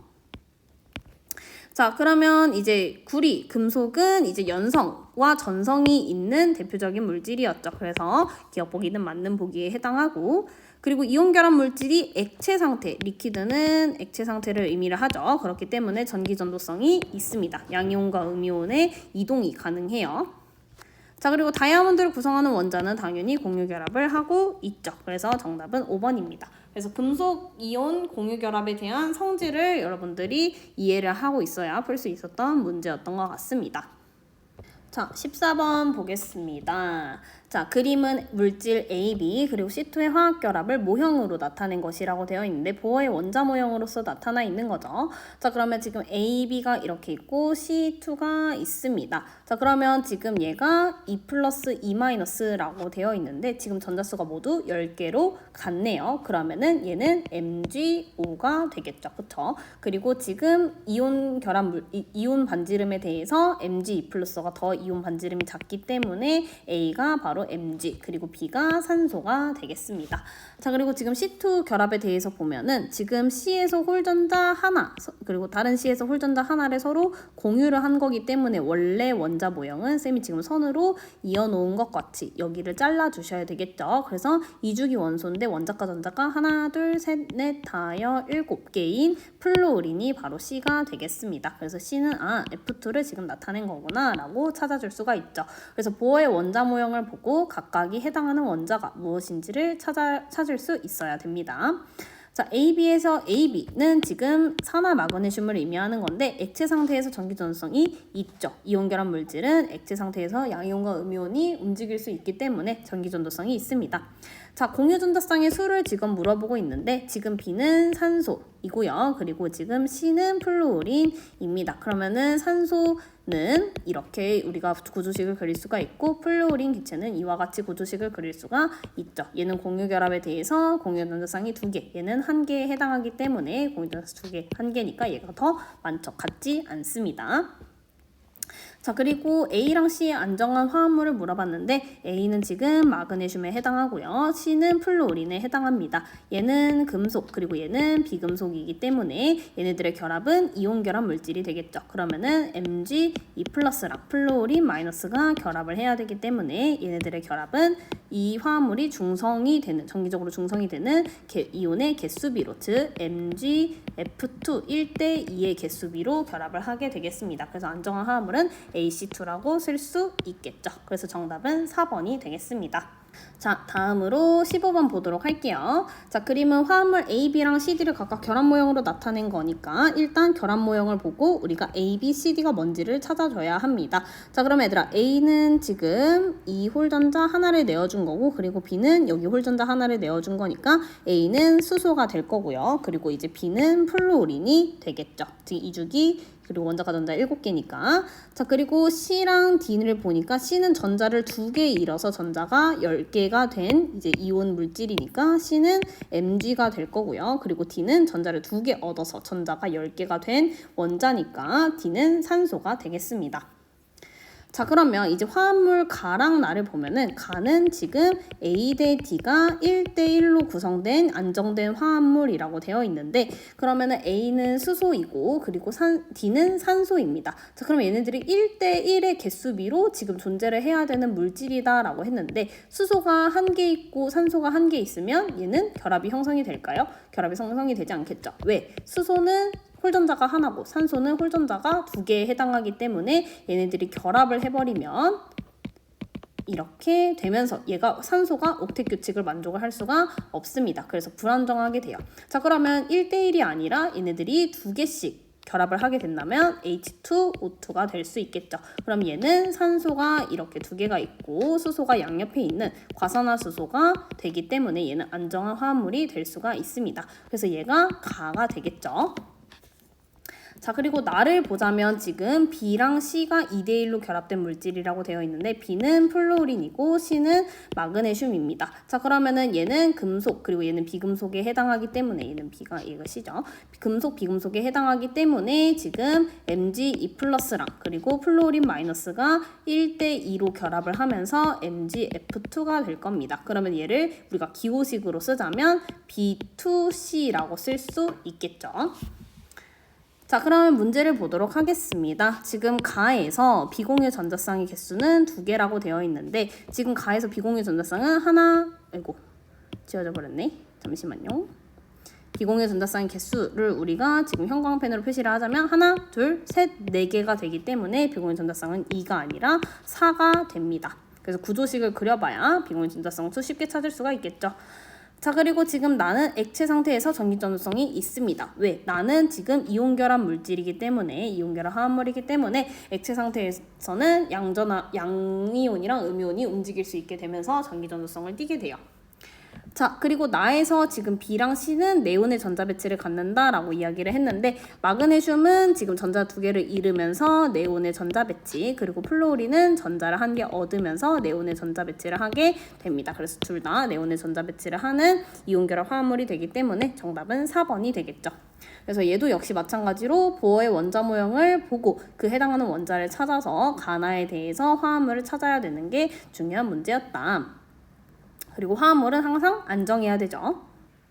자, 그러면 이제 구리, 금속은 이제 연성과 전성이 있는 대표적인 물질이었죠. 그래서 기억 보기는 맞는 보기에 해당하고, 그리고 이온 결합 물질이 액체 상태, 리퀴드는 액체 상태를 의미를 하죠. 그렇기 때문에 전기 전도성이 있습니다. 양이온과 음이온의 이동이 가능해요. 자, 그리고 다이아몬드를 구성하는 원자는 당연히 공유 결합을 하고 있죠. 그래서 정답은 5번입니다. 그래서 금속 이온 공유 결합에 대한 성질을 여러분들이 이해를 하고 있어야 풀 수 있었던 문제였던 것 같습니다. 자, 14번 보겠습니다. 자, 그림은 물질 AB 그리고 C2의 화학 결합을 모형으로 나타낸 것이라고 되어 있는데 보어의 원자 모형으로서 나타나 있는 거죠. 자, 그러면 지금 AB가 이렇게 있고 C2가 있습니다. 자, 그러면 지금 얘가 2 플러스 2 마이너스라고 되어 있는데 지금 전자수가 모두 10개로 같네요. 그러면은 얘는 MgO가 되겠죠. 그쵸? 그리고 지금 이온 이온 반지름에 대해서 Mg2 플러스가 더 이온 반지름이 작기 때문에 A가 바로 Mg 그리고 B가 산소가 되겠습니다. 자, 그리고 지금 C2 결합에 대해서 보면은 지금 C에서 홀전자 하나 그리고 다른 C에서 홀전자 하나를 서로 공유를 한 거기 때문에 원래 원자 모형은 쌤이 지금 선으로 이어놓은 것 같이 여기를 잘라 주셔야 되겠죠. 그래서 이주기 원소인데 원자과 전자가 하나 둘 셋 넷 다여 7개인 플루오린이 바로 C가 되겠습니다. 그래서 C는 F2를 지금 나타낸 거구나 라고 찾아줄 수가 있죠. 그래서 보어의 원자 모형을 보고 각각이 해당하는 원자가 무엇인지를 찾을 수 있어야 됩니다. 자, AB에서 AB는 지금 산화 마그네슘을 의미하는 건데 액체 상태에서 전기 전도성이 있죠. 이온 결합 물질은 액체 상태에서 양이온과 음이온이 움직일 수 있기 때문에 전기 전도성이 있습니다. 자, 공유 전자쌍의 수를 지금 물어보고 있는데 지금 B는 산소이고요. 그리고 지금 C는 플루오린입니다. 그러면은 산소는 이렇게 우리가 구조식을 그릴 수가 있고 플루오린 기체는 이와 같이 구조식을 그릴 수가 있죠. 얘는 공유 결합에 대해서 공유 전자쌍이 2개, 얘는 1개에 해당하기 때문에 공유 전자쌍 2개, 1개니까 얘가 더 많죠. 같지 않습니다. 자, 그리고 A랑 C의 안정한 화합물을 물어봤는데 A는 지금 마그네슘에 해당하고요. C는 플루오린에 해당합니다. 얘는 금속 그리고 얘는 비금속이기 때문에 얘네들의 결합은 이온 결합 물질이 되겠죠. 그러면은 Mg2+랑 플루오린 마이너스가 결합을 해야 되기 때문에 얘네들의 결합은 이 화합물이 중성이 되는 정기적으로 중성이 되는 이온의 개수비로 즉 MgF2 1대2의 개수비로 결합을 하게 되겠습니다. 그래서 안정한 화합물은 AC2라고 쓸 수 있겠죠. 그래서 정답은 4번이 되겠습니다. 자, 다음으로 15번 보도록 할게요. 자, 그림은 화합물 AB랑 CD를 각각 결합 모형으로 나타낸 거니까 일단 결합 모형을 보고 우리가 A, B, CD가 뭔지를 찾아줘야 합니다. 자, 그럼 얘들아 A는 지금 이 홀전자 하나를 내어준 거고 그리고 B는 여기 홀전자 하나를 내어준 거니까 A는 수소가 될 거고요. 그리고 이제 B는 플루오린이 되겠죠. 즉 이주기 그리고 원자과 전자 7개니까. 자, 그리고 C랑 D를 보니까 C는 전자를 2개 잃어서 전자가 10개가 된 이제 이온 물질이니까 C는 Mg가 될 거고요. 그리고 D는 전자를 2개 얻어서 전자가 10개가 된 원자니까 D는 산소가 되겠습니다. 자, 그러면 이제 화합물 가랑 나를 보면은 가는 지금 A 대 D가 1대1로 구성된 안정된 화합물이라고 되어 있는데 그러면은 A는 수소이고 그리고 D는 산소입니다. 자, 그럼 얘네들이 1대1의 개수비로 지금 존재를 해야 되는 물질이다 라고 했는데 수소가 1개 있고 산소가 1개 있으면 얘는 결합이 형성이 될까요? 결합이 형성이 되지 않겠죠. 왜? 수소는 홀전자가 하나고 산소는 홀전자가 2개에 해당하기 때문에 얘네들이 결합을 해버리면 이렇게 되면서 얘가 산소가 옥텟 규칙을 만족을 할 수가 없습니다. 그래서 불안정하게 돼요. 자, 그러면 1대1이 아니라 얘네들이 2개씩 결합을 하게 된다면 H2O2가 될 수 있겠죠. 그럼 얘는 산소가 이렇게 2개가 있고 수소가 양옆에 있는 과산화수소가 되기 때문에 얘는 안정한 화합물이 될 수가 있습니다. 그래서 얘가 가가 되겠죠. 자, 자, 그리고 나를 보자면 지금 B랑 C가 2대1로 결합된 물질이라고 되어 있는데 B는 플로린이고 C는 마그네슘입니다. 자, 그러면은 얘는 금속 그리고 얘는 비금속에 해당하기 때문에 얘는 B가 얘가 C죠. 금속 비금속에 해당하기 때문에 지금 Mg2+랑 그리고 플로린 마이너스가 1대2로 결합을 하면서 MgF2가 될 겁니다. 그러면 얘를 우리가 기호식으로 쓰자면 B2C라고 쓸 수 있겠죠. 자, 그러면 문제를 보도록 하겠습니다. 지금 가에서 비공유 전자쌍의 개수는 2개라고 되어 있는데 지금 가에서 비공유 전자쌍은 지워져 버렸네. 잠시만요. 비공유 전자쌍의 개수를 우리가 지금 형광펜으로 표시를 하자면 하나, 둘, 셋, 4개가 되기 때문에 비공유 전자쌍은 2가 아니라 4가 됩니다. 그래서 구조식을 그려봐야 비공유 전자쌍을 쉽게 찾을 수가 있겠죠. 자, 그리고 지금 나는 액체 상태에서 전기 전도성이 있습니다. 왜? 나는 지금 이온 결합 물질이기 때문에 이온 결합 화합물이기 때문에 액체 상태에서는 양이온이랑 음이온이 움직일 수 있게 되면서 전기 전도성을 띠게 돼요. 자, 그리고 나에서 지금 B랑 C는 네온의 전자 배치를 갖는다라고 이야기를 했는데 마그네슘은 지금 전자 2개를 잃으면서 네온의 전자 배치 그리고 플로린은 전자를 1개 얻으면서 네온의 전자 배치를 하게 됩니다. 그래서 둘 다 네온의 전자 배치를 하는 이온 결합 화합물이 되기 때문에 정답은 4번이 되겠죠. 그래서 얘도 역시 마찬가지로 보어의 원자 모형을 보고 그 해당하는 원자를 찾아서 가나에 대해서 화합물을 찾아야 되는 게 중요한 문제였다. 그리고 화합물은 항상 안정해야 되죠.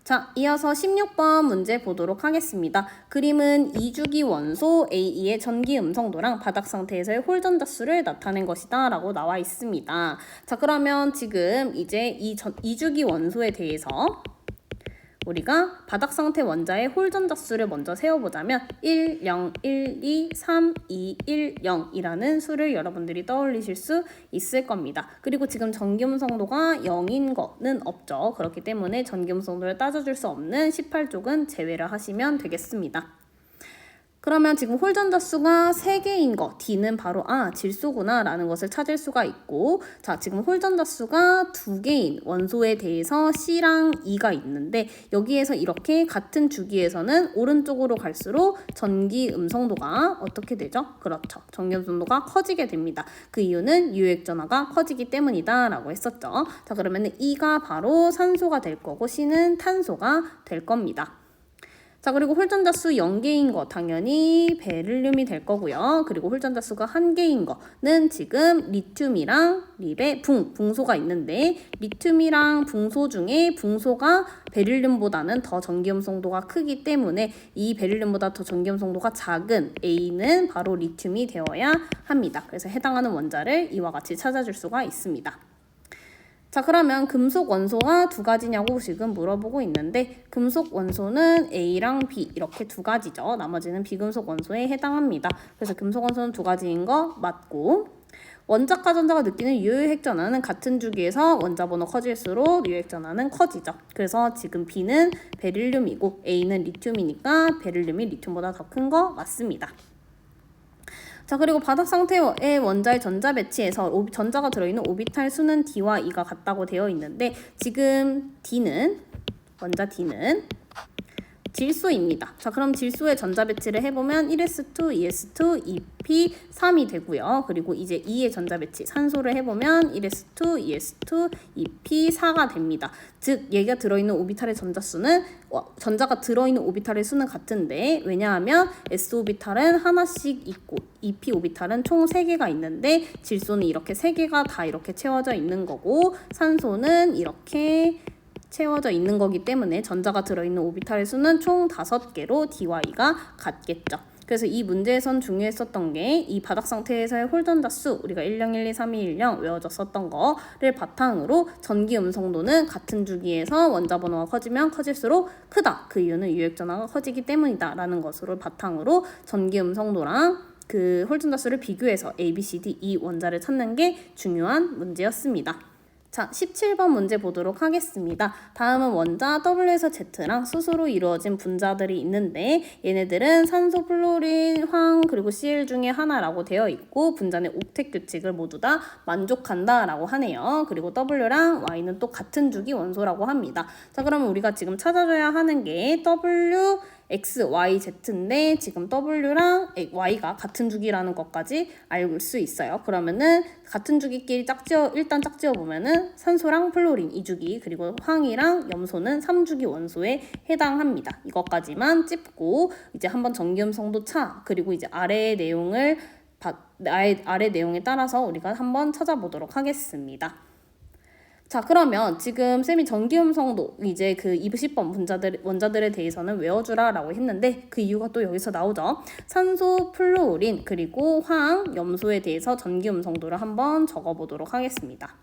자, 이어서 16번 문제 보도록 하겠습니다. 그림은 2주기 원소 A의 전기 음성도랑 바닥 상태에서의 홀전자 수를 나타낸 것이다 라고 나와 있습니다. 자, 그러면 지금 이제 이 2주기 원소에 대해서 우리가 바닥 상태 원자의 홀전자 수를 먼저 세워보자면 1, 0, 1, 2, 3, 2, 1, 0이라는 수를 여러분들이 떠올리실 수 있을 겁니다. 그리고 지금 전기음성도가 0인 거는 없죠. 그렇기 때문에 전기음성도를 따져줄 수 없는 18쪽은 제외를 하시면 되겠습니다. 그러면 지금 홀전자 수가 3개인 거 D는 바로 질소구나 라는 것을 찾을 수가 있고 자, 지금 홀전자 수가 2개인 원소에 대해서 C랑 E가 있는데 여기에서 이렇게 같은 주기에서는 오른쪽으로 갈수록 전기 음성도가 어떻게 되죠? 그렇죠. 전기 음성도가 커지게 됩니다. 그 이유는 유액 전하가 커지기 때문이다 라고 했었죠. 자, 그러면 E가 바로 산소가 될 거고 C는 탄소가 될 겁니다. 자, 그리고 홀전자 수 0개인 거 당연히 베릴륨이 될 거고요. 그리고 홀전자 수가 1개인 거는 지금 리튬이랑 립의 붕소가 있는데 리튬이랑 붕소 중에 붕소가 베릴륨보다는 더 전기음성도가 크기 때문에 이 베릴륨보다 더 전기음성도가 작은 A는 바로 리튬이 되어야 합니다. 그래서 해당하는 원자를 이와 같이 찾아줄 수가 있습니다. 자, 그러면 금속 원소가 2가지냐고 지금 물어보고 있는데 금속 원소는 A랑 B 이렇게 2가지죠. 나머지는 비금속 원소에 해당합니다. 그래서 금속 원소는 2가지인 거 맞고 원자과 전자가 느끼는 유효핵 전하는 같은 주기에서 원자 번호 커질수록 유효핵 전하는 커지죠. 그래서 지금 B는 베릴륨이고 A는 리튬이니까 베릴륨이 리튬보다 더 큰 거 맞습니다. 자, 그리고 바닥 상태의 원자의 전자 배치에서 전자가 들어있는 오비탈 수는 D와 E가 같다고 되어 있는데 지금 원자 D는 질소입니다. 자, 그럼 질소의 전자 배치를 해보면 1s2, 2s2, 2p, 3이 되고요. 그리고 이제 2의 전자 배치, 산소를 해보면 1s2, 2s2, 2p, 4가 됩니다. 즉, 얘가 들어있는 오비탈의 전자수는 전자가 들어있는 오비탈의 수는 같은데 왜냐하면 s 오비탈은 하나씩 있고 2p 오비탈은 총 3개가 있는데 질소는 이렇게 3개가 다 이렇게 채워져 있는 거고 산소는 이렇게 채워져 있는 거기 때문에 전자가 들어있는 오비탈의 수는 총 5개로 D와 E가 같겠죠. 그래서 이 문제에선 중요했었던 게 이 바닥 상태에서의 홀전자 수 우리가 10, 12, 3210 외워졌었던 거를 바탕으로 전기 음성도는 같은 주기에서 원자 번호가 커지면 커질수록 크다. 그 이유는 유액 전하가 커지기 때문이다 라는 것으로 바탕으로 전기 음성도랑 그 홀전자 수를 비교해서 A, B, C, D, E 원자를 찾는 게 중요한 문제였습니다. 자, 17번 문제 보도록 하겠습니다. 다음은 원자 W에서 Z랑 수소로 이루어진 분자들이 있는데 얘네들은 산소, 플로린, 황, 그리고 Cl 중에 하나라고 되어 있고 분자 내 옥텟 규칙을 모두 다 만족한다 라고 하네요. 그리고 W랑 Y는 또 같은 주기 원소라고 합니다. 자, 그러면 우리가 지금 찾아줘야 하는 게 W X, Y, Z인데 지금 W랑 Y가 같은 주기라는 것까지 알 수 있어요. 그러면은 같은 주기끼리 일단 짝지어 보면은 산소랑 플로린 2주기, 그리고 황이랑 염소는 3주기 원소에 해당합니다. 이것까지만 찝고 이제 한번 전기음성도 차, 그리고 이제 아래 내용에 따라서 우리가 한번 찾아보도록 하겠습니다. 자, 그러면 지금 쌤이 전기음성도 이제 그 20번 원자들에 대해서는 외워주라 라고 했는데 그 이유가 또 여기서 나오죠. 산소, 플루오린, 그리고 황, 염소에 대해서 전기음성도를 한번 적어보도록 하겠습니다.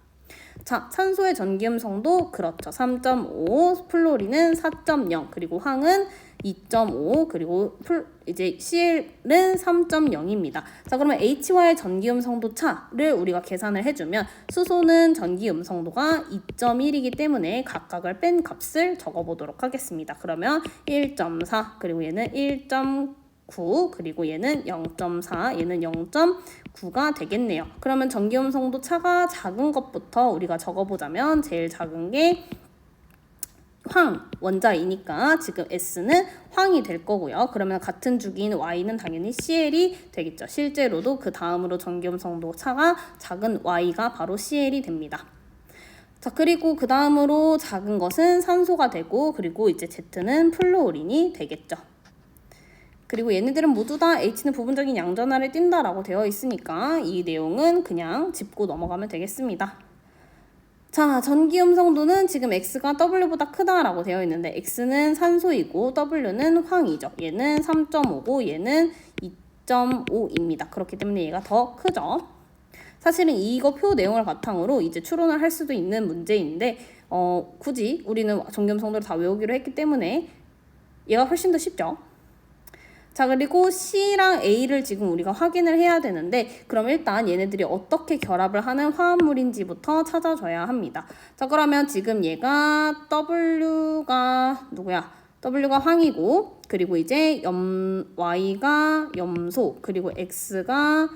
자, 산소의 전기음성도 그렇죠. 3.5, 플로린은 4.0, 그리고 황은 2.5, 그리고 이제 CL은 3.0입니다. 자, 그러면 H와의 전기음성도 차를 우리가 계산을 해주면 수소는 전기음성도가 2.1이기 때문에 각각을 뺀 값을 적어보도록 하겠습니다. 그러면 1.4, 그리고 얘는 1.9, 그리고 얘는 0.4, 얘는 0.9가 되겠네요. 그러면 전기음성도 차가 작은 것부터 우리가 적어보자면 제일 작은 게 황 원자이니까 지금 S는 황이 될 거고요. 그러면 같은 주기인 Y는 당연히 CL이 되겠죠. 실제로도 그 다음으로 전기음성도 차가 작은 Y가 바로 CL이 됩니다. 자, 그리고 그 다음으로 작은 것은 산소가 되고, 그리고 이제 Z는 플루오린이 되겠죠. 그리고 얘네들은 모두 다 H는 부분적인 양전하를 띈다라고 되어 있으니까 이 내용은 그냥 짚고 넘어가면 되겠습니다. 자, 전기음성도는 지금 X가 W보다 크다라고 되어 있는데 X는 산소이고 W는 황이죠. 얘는 3.5고 얘는 2.5입니다. 그렇기 때문에 얘가 더 크죠. 사실은 이거 표 내용을 바탕으로 이제 추론을 할 수도 있는 문제인데 굳이 우리는 전기음성도를 다 외우기로 했기 때문에 얘가 훨씬 더 쉽죠. 자, 그리고 C랑 A를 지금 우리가 확인을 해야 되는데 그럼 일단 얘네들이 어떻게 결합을 하는 화합물인지부터 찾아줘야 합니다. 자, 그러면 지금 얘가 W가 누구야? W가 황이고, 그리고 이제 Y가 염소, 그리고 X가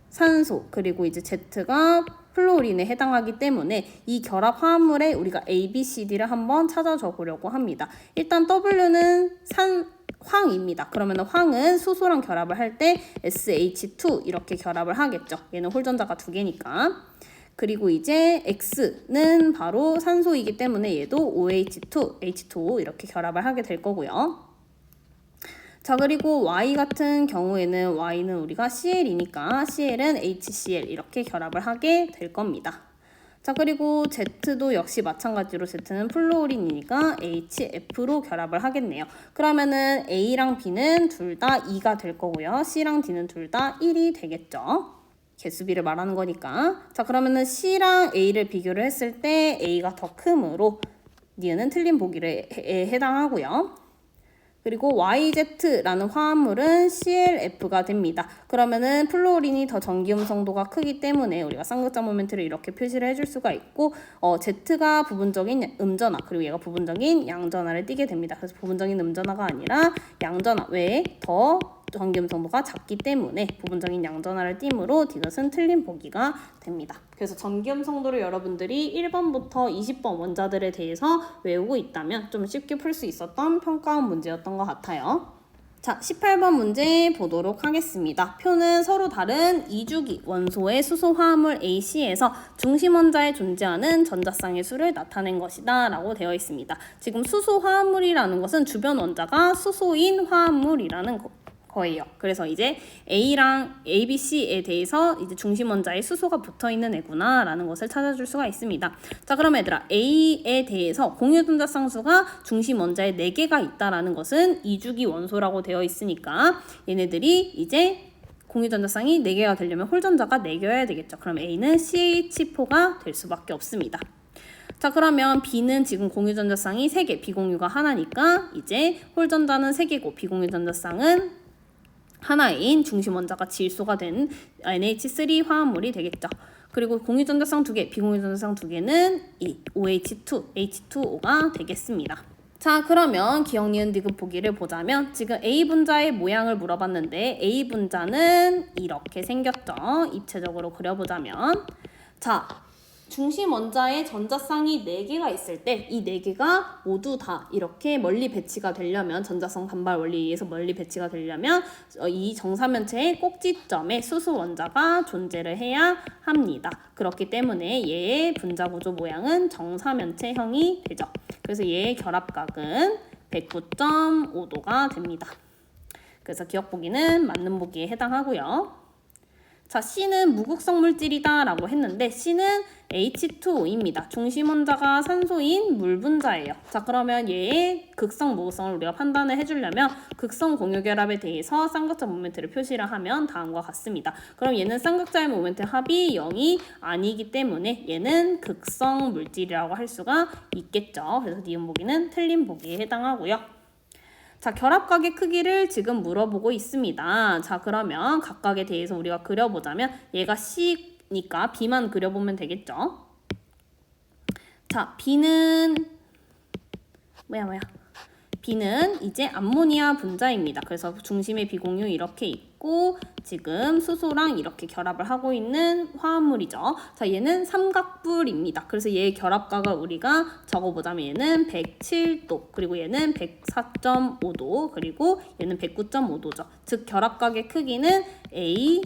산소, 그리고 이제 Z가 플로린에 해당하기 때문에 이 결합 화합물에 우리가 A, B, C, D를 한번 찾아줘 보려고 합니다. 일단 W는 황입니다. 그러면 황은 수소랑 결합을 할 때 SH2 이렇게 결합을 하겠죠. 얘는 홀전자가 2개니까. 그리고 이제 X는 바로 산소이기 때문에 얘도 OH2, H2O 이렇게 결합을 하게 될 거고요. 자, 그리고 Y 같은 경우에는 Y는 우리가 CL이니까 CL은 HCl 이렇게 결합을 하게 될 겁니다. 자, 그리고 Z도 역시 마찬가지로 Z는 플루오린이니까 HF로 결합을 하겠네요. 그러면은 A랑 B는 둘 다 2가 될 거고요. C랑 D는 둘 다 1이 되겠죠. 개수비를 말하는 거니까. 자, 그러면은 C랑 A를 비교를 했을 때 A가 더 크므로 니은은 틀린 보기에 해당하고요. 그리고 YZ라는 화합물은 ClF가 됩니다. 그러면은 플루오린이 더 전기음성도가 크기 때문에 우리가 쌍극자 모멘트를 이렇게 표시를 해줄 수가 있고, Z가 부분적인 음전화, 그리고 얘가 부분적인 양전화를 띠게 됩니다. 그래서 부분적인 음전화가 아니라 양전화 외에 더 전기음성도가 작기 때문에 부분적인 양전화를 띠므로 이것은 틀린 보기가 됩니다. 그래서 전기음성도를 여러분들이 1번부터 20번 원자들에 대해서 외우고 있다면 좀 쉽게 풀 수 있었던 평가원 문제였던 것 같아요. 자, 18번 문제 보도록 하겠습니다. 표는 서로 다른 2주기 원소의 수소 화합물 AC에서 중심 원자에 존재하는 전자쌍의 수를 나타낸 것이다 라고 되어 있습니다. 지금 수소 화합물이라는 것은 주변 원자가 수소인 화합물이라는 거예요. 그래서 이제 A랑 ABC에 대해서 이제 중심 원자에 수소가 붙어 있는 애구나 라는 것을 찾아줄 수가 있습니다. 자, 그럼 얘들아, A에 대해서 공유 전자쌍수가 중심 원자에 4개가 있다라는 것은 2주기 원소라고 되어 있으니까 얘네들이 이제 공유 전자쌍이 4개가 되려면 홀전자가 4개여야 되겠죠. 그럼 A는 CH4가 될 수밖에 없습니다. 자, 그러면 B는 지금 공유 전자쌍이 3개, 비공유가 하나니까 이제 홀전자는 3개고 비공유 전자쌍은 하나인 중심 원자가 질소가 된 NH3 화합물이 되겠죠. 그리고 공유 전자쌍 2개, 비공유 전자쌍 2개는 이 OH2, H2O가 되겠습니다. 자, 그러면 기억, 니은, 디귿 보기를 보자면 지금 A 분자의 모양을 물어봤는데 A 분자는 이렇게 생겼죠. 입체적으로 그려보자면 자, 중심 원자에 전자쌍이 4개가 있을 때 이 4개가 모두 다 이렇게 멀리 배치가 되려면 전자성 반발 원리에 의해서 멀리 배치가 되려면 이 정사면체의 꼭지점에 수소 원자가 존재를 해야 합니다. 그렇기 때문에 얘의 분자 구조 모양은 정사면체형이 되죠. 그래서 얘의 결합각은 109.5도가 됩니다. 그래서 기억 보기는 맞는 보기에 해당하고요. 자, C는 무극성 물질이다 라고 했는데 C는 H2O입니다. 중심 원자가 산소인 물 분자예요. 자, 그러면 얘의 극성, 무극성을 우리가 판단을 해주려면 극성 공유결합에 대해서 쌍극자 모멘트를 표시를 하면 다음과 같습니다. 그럼 얘는 쌍극자의 모멘트 합이 0이 아니기 때문에 얘는 극성 물질이라고 할 수가 있겠죠. 그래서 니은 보기는 틀린 보기에 해당하고요. 자, 결합각의 크기를 지금 물어보고 있습니다. 자, 그러면 각각에 대해서 우리가 그려보자면 얘가 C니까 B만 그려보면 되겠죠. 자, B는 B는 이제 암모니아 분자입니다. 그래서 중심의 비공유 이렇게 있고 지금 수소랑 이렇게 결합을 하고 있는 화합물이죠. 자, 얘는 삼각불입니다. 그래서 얘의 결합각을 우리가 적어보자면 얘는 107도, 그리고 얘는 104.5도, 그리고 얘는 109.5도죠. 즉 결합각의 크기는 A,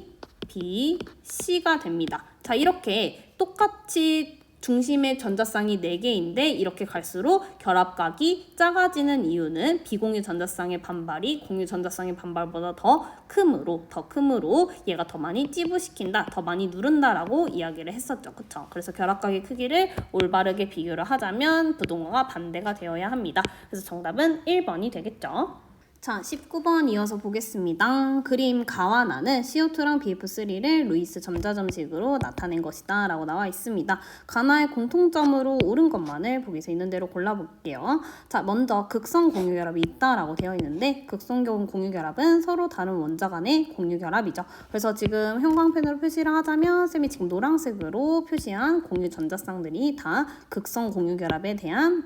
B, C가 됩니다. 자, 이렇게 똑같이 중심의 전자쌍이 4개인데 이렇게 갈수록 결합각이 작아지는 이유는 비공유 전자쌍의 반발이 공유 전자쌍의 반발보다 더 크므로 얘가 더 많이 찌부시킨다, 더 많이 누른다라고 이야기를 했었죠. 그쵸? 그래서 결합각의 크기를 올바르게 비교를 하자면 부동호가 반대가 되어야 합니다. 그래서 정답은 1번이 되겠죠. 자, 19번 이어서 보겠습니다. 그림 가와 나는 CO2랑 BF3를 루이스 점자점식으로 나타낸 것이다 라고 나와 있습니다. 가나의 공통점으로 옳은 것만을 보기에서 있는 대로 골라볼게요. 자, 먼저 극성 공유결합이 있다라고 되어 있는데 극성 공유결합은 서로 다른 원자 간의 공유결합이죠. 그래서 지금 형광펜으로 표시를 하자면 쌤이 지금 노란색으로 표시한 공유 전자쌍들이 다 극성 공유결합에 대한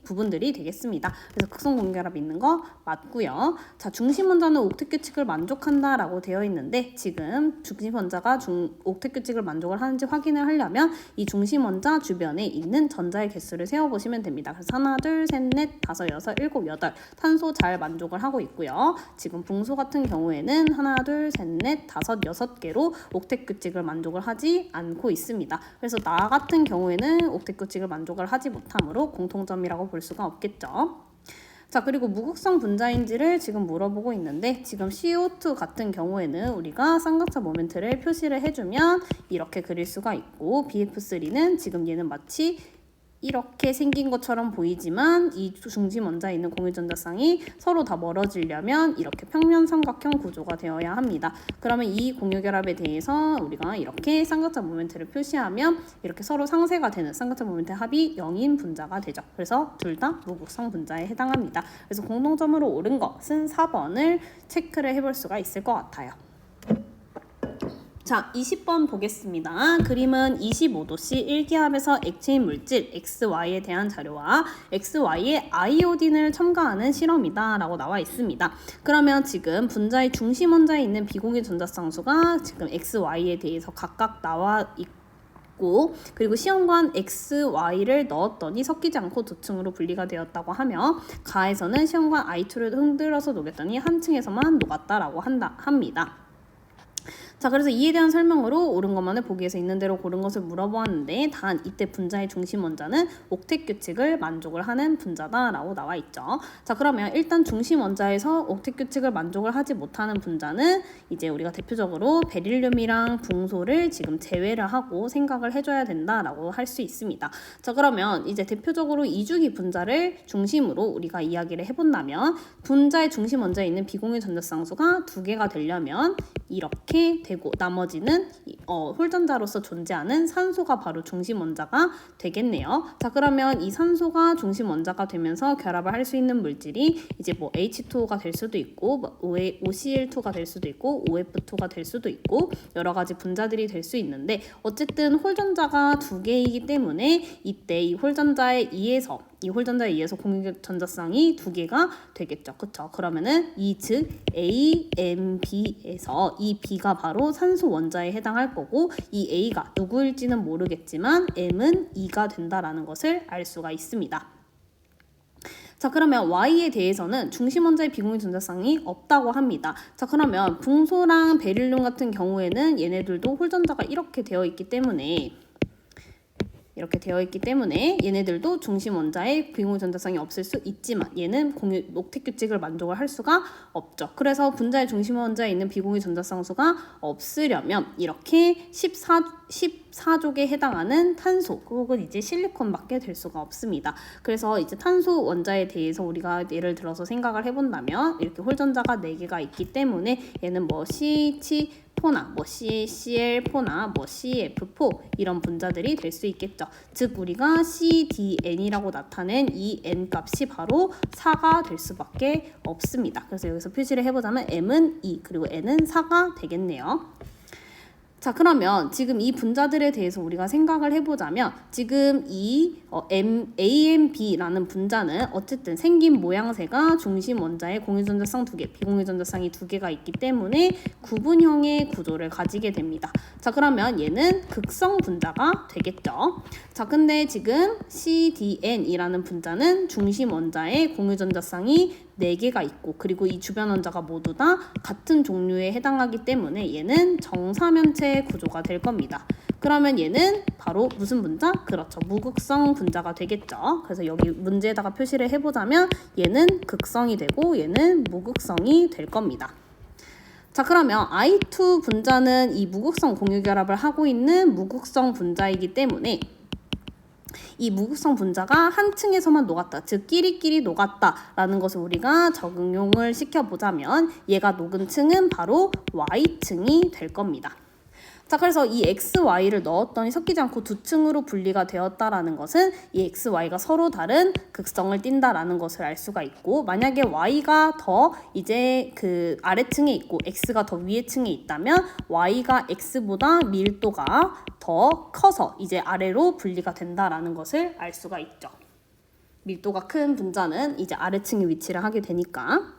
부분들이 되겠습니다. 그래서 극성 공유결합이 있는 거 맞고요. 자, 중심 원자는 옥텟 규칙을 만족한다라고 되어 있는데 지금 중심 원자가 옥텟 규칙을 만족을 하는지 확인을 하려면 이 중심 원자 주변에 있는 전자의 개수를 세어보시면 됩니다. 그래서 하나, 둘, 셋, 넷, 다섯, 여섯, 일곱, 여덟. 탄소 잘 만족을 하고 있고요. 지금 붕소 같은 경우에는 하나, 둘, 셋, 넷, 다섯, 여섯 개로 옥텟 규칙을 만족을 하지 않고 있습니다. 그래서 나 같은 경우에는 옥텟 규칙을 만족을 하지 못하므로 공통점이라고 볼 수가 없겠죠. 자, 그리고 무극성 분자인지를 지금 물어보고 있는데 지금 CO2 같은 경우에는 우리가 쌍극자 모멘트를 표시를 해주면 이렇게 그릴 수가 있고 BF3는 지금 얘는 마치 이렇게 생긴 것처럼 보이지만 이 중심 원자에 있는 공유전자쌍이 서로 다 멀어지려면 이렇게 평면 삼각형 구조가 되어야 합니다. 그러면 이 공유결합에 대해서 우리가 이렇게 쌍극자 모멘트를 표시하면 이렇게 서로 상쇄가 되는 쌍극자 모멘트 합이 0인 분자가 되죠. 그래서 둘 다 무극성 분자에 해당합니다. 그래서 공통점으로 옳은 것은 4번을 체크를 해볼 수가 있을 것 같아요. 자, 20번 보겠습니다. 그림은 25도씨 1기압에서 액체인 물질 XY에 대한 자료와 XY의 아이오딘을 첨가하는 실험이다 라고 나와 있습니다. 그러면 지금 분자의 중심 원자에 있는 비공유 전자쌍수가 지금 XY에 대해서 각각 나와 있고 그리고 시험관 XY를 넣었더니 섞이지 않고 두 층으로 분리가 되었다고 하며 가에서는 시험관 I2를 흔들어서 녹였더니 한 층에서만 녹았다라고 합니다. 자, 그래서 이에 대한 설명으로 옳은 것만을 보기에서 있는 대로 고른 것을 물어보았는데 단 이때 분자의 중심 원자는 옥텟 규칙을 만족을 하는 분자다라고 나와 있죠. 자, 그러면 일단 중심 원자에서 옥텟 규칙을 만족을 하지 못하는 분자는 이제 우리가 대표적으로 베릴륨이랑 붕소를 지금 제외를 하고 생각을 해줘야 된다라고 할 수 있습니다. 자, 그러면 이제 대표적으로 이주기 분자를 중심으로 우리가 이야기를 해본다면 분자의 중심 원자에 있는 비공유 전자쌍수가 2개가 되려면 이렇게 되고 나머지는 홀전자로서 존재하는 산소가 바로 중심 원자가 되겠네요. 자, 그러면 이 산소가 중심 원자가 되면서 결합을 할 수 있는 물질이 이제 뭐 H2O가 될 수도 있고 OCl2가 될 수도 있고 OF2가 될 수도 있고 여러 가지 분자들이 될 수 있는데 어쨌든 홀전자가 2개이기 때문에 이때 이 홀전자에 의해서 이 홀전자에 의해서 공유 전자쌍이 2개가 되겠죠. 그쵸? 그러면은 이 즉 A, M, B에서 이 B가 바로 산소 원자에 해당할 거고 이 A가 누구일지는 모르겠지만 M은 E가 된다라는 것을 알 수가 있습니다. 자, 그러면 Y에 대해서는 중심 원자의 비공유 전자쌍이 없다고 합니다. 자, 그러면 붕소랑 베릴륨 같은 경우에는 얘네들도 홀전자가 이렇게 되어 있기 때문에 얘네들도 중심 원자의 비공유 전자쌍이 없을 수 있지만 얘는 공유 옥텟 규칙을 만족을 할 수가 없죠. 그래서 분자의 중심 원자에 있는 비공유 전자쌍 수가 없으려면 이렇게 14족에 해당하는 탄소 혹은 이제 실리콘밖에 될 수가 없습니다. 그래서 이제 탄소 원자에 대해서 우리가 예를 들어서 생각을 해본다면 이렇게 홀전자가 4개가 있기 때문에 얘는 뭐 CH 포나 뭐 CCl 포나 뭐 CF4 이런 분자들이 될 수 있겠죠. 즉 우리가 CDN이라고 나타낸 이 N 값이 바로 4가 될 수밖에 없습니다. 그래서 여기서 표시를 해보자면 M은 2 그리고 N은 4가 되겠네요. 자, 그러면 지금 이 분자들에 대해서 우리가 생각을 해보자면 지금 이 AMB라는 분자는 어쨌든 생긴 모양새가 중심 원자에 공유전자쌍 2개, 비공유전자쌍이 2개가 있기 때문에 구분형의 구조를 가지게 됩니다. 자, 그러면 얘는 극성 분자가 되겠죠. 자, 근데 지금 CDN이라는 분자는 중심 원자에 공유전자쌍이 4개가 있고 그리고 이 주변 원자가 모두 다 같은 종류에 해당하기 때문에 얘는 정사면체 구조가 될 겁니다. 그러면 얘는 바로 무슨 분자? 그렇죠. 무극성 분자가 되겠죠. 그래서 여기 문제에다가 표시를 해보자면 얘는 극성이 되고 얘는 무극성이 될 겁니다. 자, 그러면 I2 분자는 이 무극성 공유결합을 하고 있는 무극성 분자이기 때문에 이 무극성 분자가 한 층에서만 녹았다, 즉 끼리끼리 녹았다라는 것을 우리가 적용을 시켜보자면 얘가 녹은 층은 바로 Y층이 될 겁니다. 자, 그래서 이 X, Y를 넣었더니 섞이지 않고 두 층으로 분리가 되었다라는 것은 이 X, Y가 서로 다른 극성을 띈다라는 것을 알 수가 있고 만약에 Y가 더 이제 그 아래층에 있고 X가 더 위에 층에 있다면 Y가 X보다 밀도가 더 커서 이제 아래로 분리가 된다라는 것을 알 수가 있죠. 밀도가 큰 분자는 이제 아래층에 위치를 하게 되니까.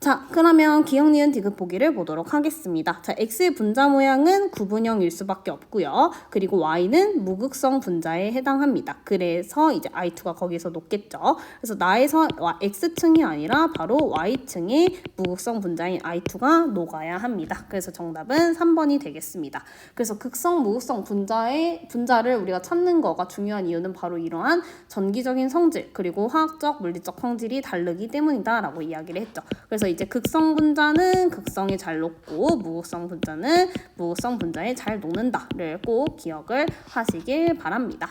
자, 그러면 기억, 니은, 디귿 보기를 보도록 하겠습니다. 자, X의 분자 모양은 구분형일 수밖에 없고요. 그리고 Y는 무극성 분자에 해당합니다. 그래서 이제 I2가 거기서 녹겠죠. 그래서 나에서 X층이 아니라 바로 Y층의 무극성 분자인 I2가 녹아야 합니다. 그래서 정답은 3번이 되겠습니다. 그래서 극성, 무극성 분자를 우리가 찾는 거가 중요한 이유는 바로 이러한 전기적인 성질 그리고 화학적, 물리적 성질이 다르기 때문이다라고 이야기를 했죠. 그래서 이제 극성 분자는 극성이 잘 녹고 무극성 분자는 무극성 분자에 잘 녹는다를 꼭 기억을 하시길 바랍니다.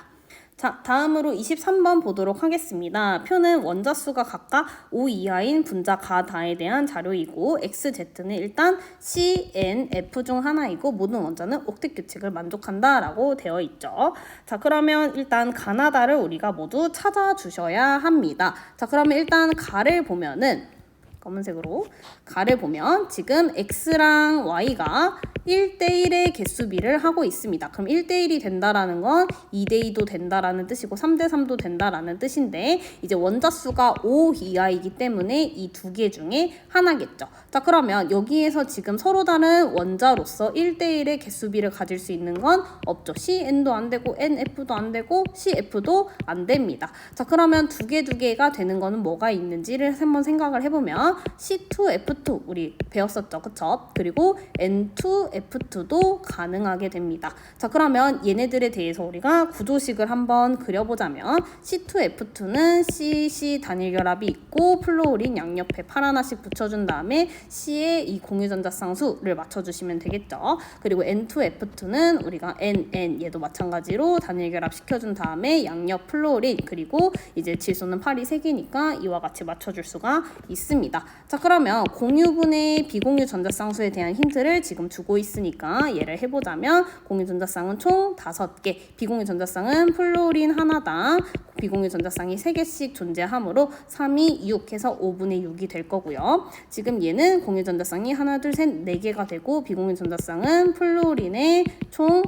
자, 다음으로 23번 보도록 하겠습니다. 표는 원자 수가 각각 5 이하인 분자 가다에 대한 자료이고 XZ는 일단 CNF 중 하나이고 모든 원자는 옥텟 규칙을 만족한다라고 되어 있죠. 자, 그러면 일단 가나다를 우리가 모두 찾아주셔야 합니다. 자, 그러면 일단 가를 보면은 검은색으로 가를 보면 지금 X랑 Y가 1대1의 개수비를 하고 있습니다. 그럼 1대1이 된다라는 건 2대2도 된다라는 뜻이고 3대3도 된다라는 뜻인데 이제 원자 수가 5 이하이기 때문에 이 두 개 중에 하나겠죠. 자, 그러면 여기에서 지금 서로 다른 원자로서 1대1의 개수비를 가질 수 있는 건 없죠. CN도 안 되고 NF도 안 되고 CF도 안 됩니다. 자, 그러면 두 개가 되는 거는 뭐가 있는지를 한번 생각을 해보면 C2F2 우리 배웠었죠. 그쵸? 그리고 N2F2도 가능하게 됩니다. 자, 그러면 얘네들에 대해서 우리가 구조식을 한번 그려보자면 C2F2는 CC 단일 결합이 있고 플로우린 양옆에 팔 하나씩 붙여준 다음에 C의 이 공유전자쌍 수를 맞춰주시면 되겠죠. 그리고 N2F2는 우리가 NN 얘도 마찬가지로 단일 결합 시켜준 다음에 양옆 플로우린 그리고 이제 질소는 팔이 3개니까 이와 같이 맞춰줄 수가 있습니다. 자, 그러면 공유분의 비공유 전자쌍수에 대한 힌트를 지금 주고 있으니까 예를 해보자면 공유 전자쌍은 총 5개, 비공유 전자쌍은 플로린 하나당 비공유 전자쌍이 3개씩 존재하므로 3이 6 해서 5분의 6이 될 거고요. 지금 얘는 공유 전자쌍이 하나, 둘, 셋, 4개가 되고 비공유 전자쌍은 플로린의 총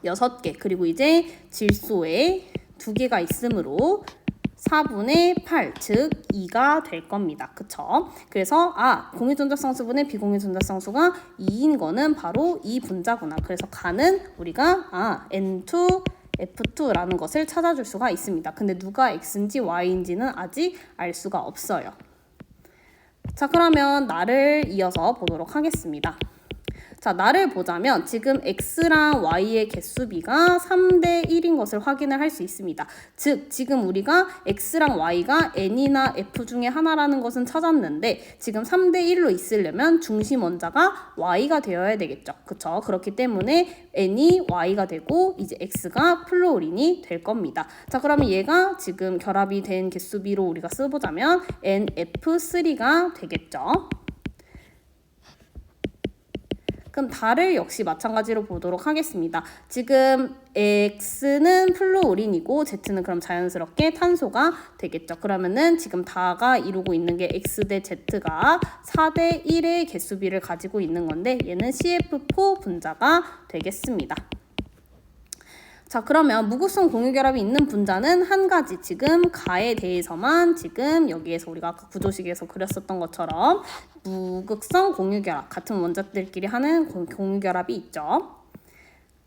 6개 그리고 이제 질소의 두 개가 있으므로 4분의 8, 즉 2가 될 겁니다. 그쵸? 그래서 공유전자쌍수분의 비공유전자쌍수가 2인 거는 바로 이 분자구나. 그래서 가는 우리가 N2, F2라는 것을 찾아줄 수가 있습니다. 근데 누가 X인지 Y인지는 아직 알 수가 없어요. 자, 그러면 나를 이어서 보도록 하겠습니다. 자, 나를 보자면 지금 X랑 Y의 개수비가 3대 1인 것을 확인을 할 수 있습니다. 즉, 지금 우리가 X랑 Y가 N이나 F 중에 하나라는 것은 찾았는데 지금 3대 1로 있으려면 중심 원자가 Y가 되어야 되겠죠. 그쵸? 그렇기 때문에 N이 Y가 되고 이제 X가 플루오린이 될 겁니다. 자, 그러면 얘가 지금 결합이 된 개수비로 우리가 써보자면 NF3가 되겠죠. 그럼 달을 역시 마찬가지로 보도록 하겠습니다. 지금 X는 플루오린이고 Z는 그럼 자연스럽게 탄소가 되겠죠. 그러면은 지금 다가 이루고 있는 게 X 대 Z가 4대 1의 개수비를 가지고 있는 건데 얘는 CF4 분자가 되겠습니다. 자, 그러면 무극성 공유결합이 있는 분자는 한 가지, 지금 가에 대해서만 지금 여기에서 우리가 아까 구조식에서 그렸었던 것처럼 무극성 공유결합, 같은 원자들끼리 하는 공유결합이 있죠.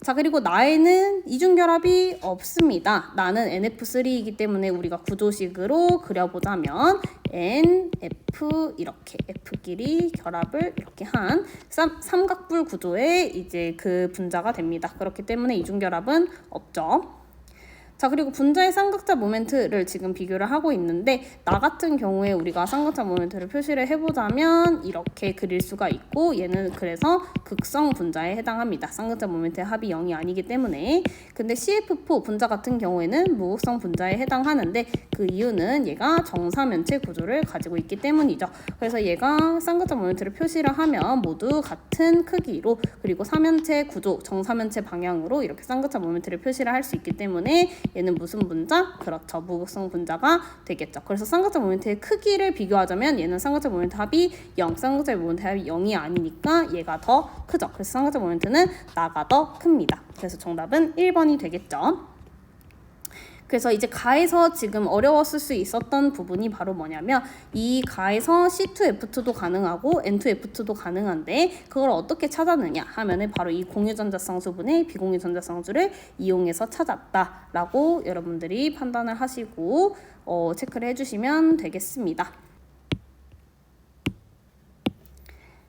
자, 그리고 나에는 이중결합이 없습니다. 나는 NF3이기 때문에 우리가 구조식으로 그려보자면 NF 이렇게 F끼리 결합을 이렇게 한 삼각불 구조의 이제 그 분자가 됩니다. 그렇기 때문에 이중결합은 없죠. 자, 그리고 분자의 쌍극자 모멘트를 지금 비교를 하고 있는데 나 같은 경우에 우리가 쌍극자 모멘트를 표시를 해보자면 이렇게 그릴 수가 있고 얘는 그래서 극성 분자에 해당합니다. 쌍극자 모멘트의 합이 0이 아니기 때문에. 근데 CF4 분자 같은 경우에는 무극성 분자에 해당하는데 그 이유는 얘가 정사면체 구조를 가지고 있기 때문이죠. 그래서 얘가 쌍극자 모멘트를 표시를 하면 모두 같은 크기로 그리고 사면체 구조, 정사면체 방향으로 이렇게 쌍극자 모멘트를 표시를 할 수 있기 때문에 얘는 무슨 분자? 그렇죠. 무극성 분자가 되겠죠. 그래서 쌍극자 모멘트의 크기를 비교하자면 얘는 쌍극자 모멘트 합이 0, 쌍극자 모멘트 합이 0이 아니니까 얘가 더 크죠. 그래서 쌍극자 모멘트는 나가 더 큽니다. 그래서 정답은 1번이 되겠죠. 그래서 이제 가에서 지금 어려웠을 수 있었던 부분이 바로 뭐냐면 이 가에서 C2F2도 가능하고 N2F2도 가능한데 그걸 어떻게 찾았느냐 하면은 바로 이 공유전자쌍수분의 비공유전자쌍수를 이용해서 찾았다라고 여러분들이 판단을 하시고 체크를 해주시면 되겠습니다.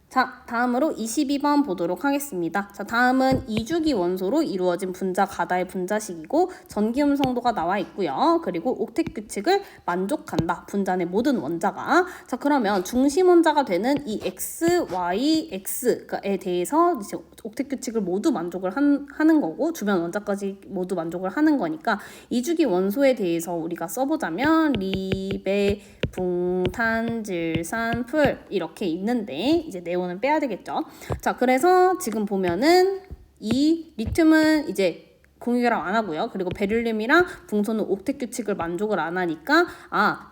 자, 다음으로 22번 보도록 하겠습니다. 자, 다음은 2주기 원소로 이루어진 분자 가다의 분자식이고 전기음 성도가 나와 있고요. 그리고 옥텟 규칙을 만족한다. 분자 내 모든 원자가. 자, 그러면 중심 원자가 되는 이 X, Y, X에 대해서 이제 옥텟 규칙을 모두 만족을 하는 거고 주변 원자까지 모두 만족을 하는 거니까 2주기 원소에 대해서 우리가 써보자면 리베 붕탄, 질산, 풀 이렇게 있는데 이제 네온은 빼야 되겠죠. 자, 그래서 지금 보면은 이 리튬은 이제 공유결합 안 하고요. 그리고 베릴륨이랑 붕소는 옥텟 규칙을 만족을 안 하니까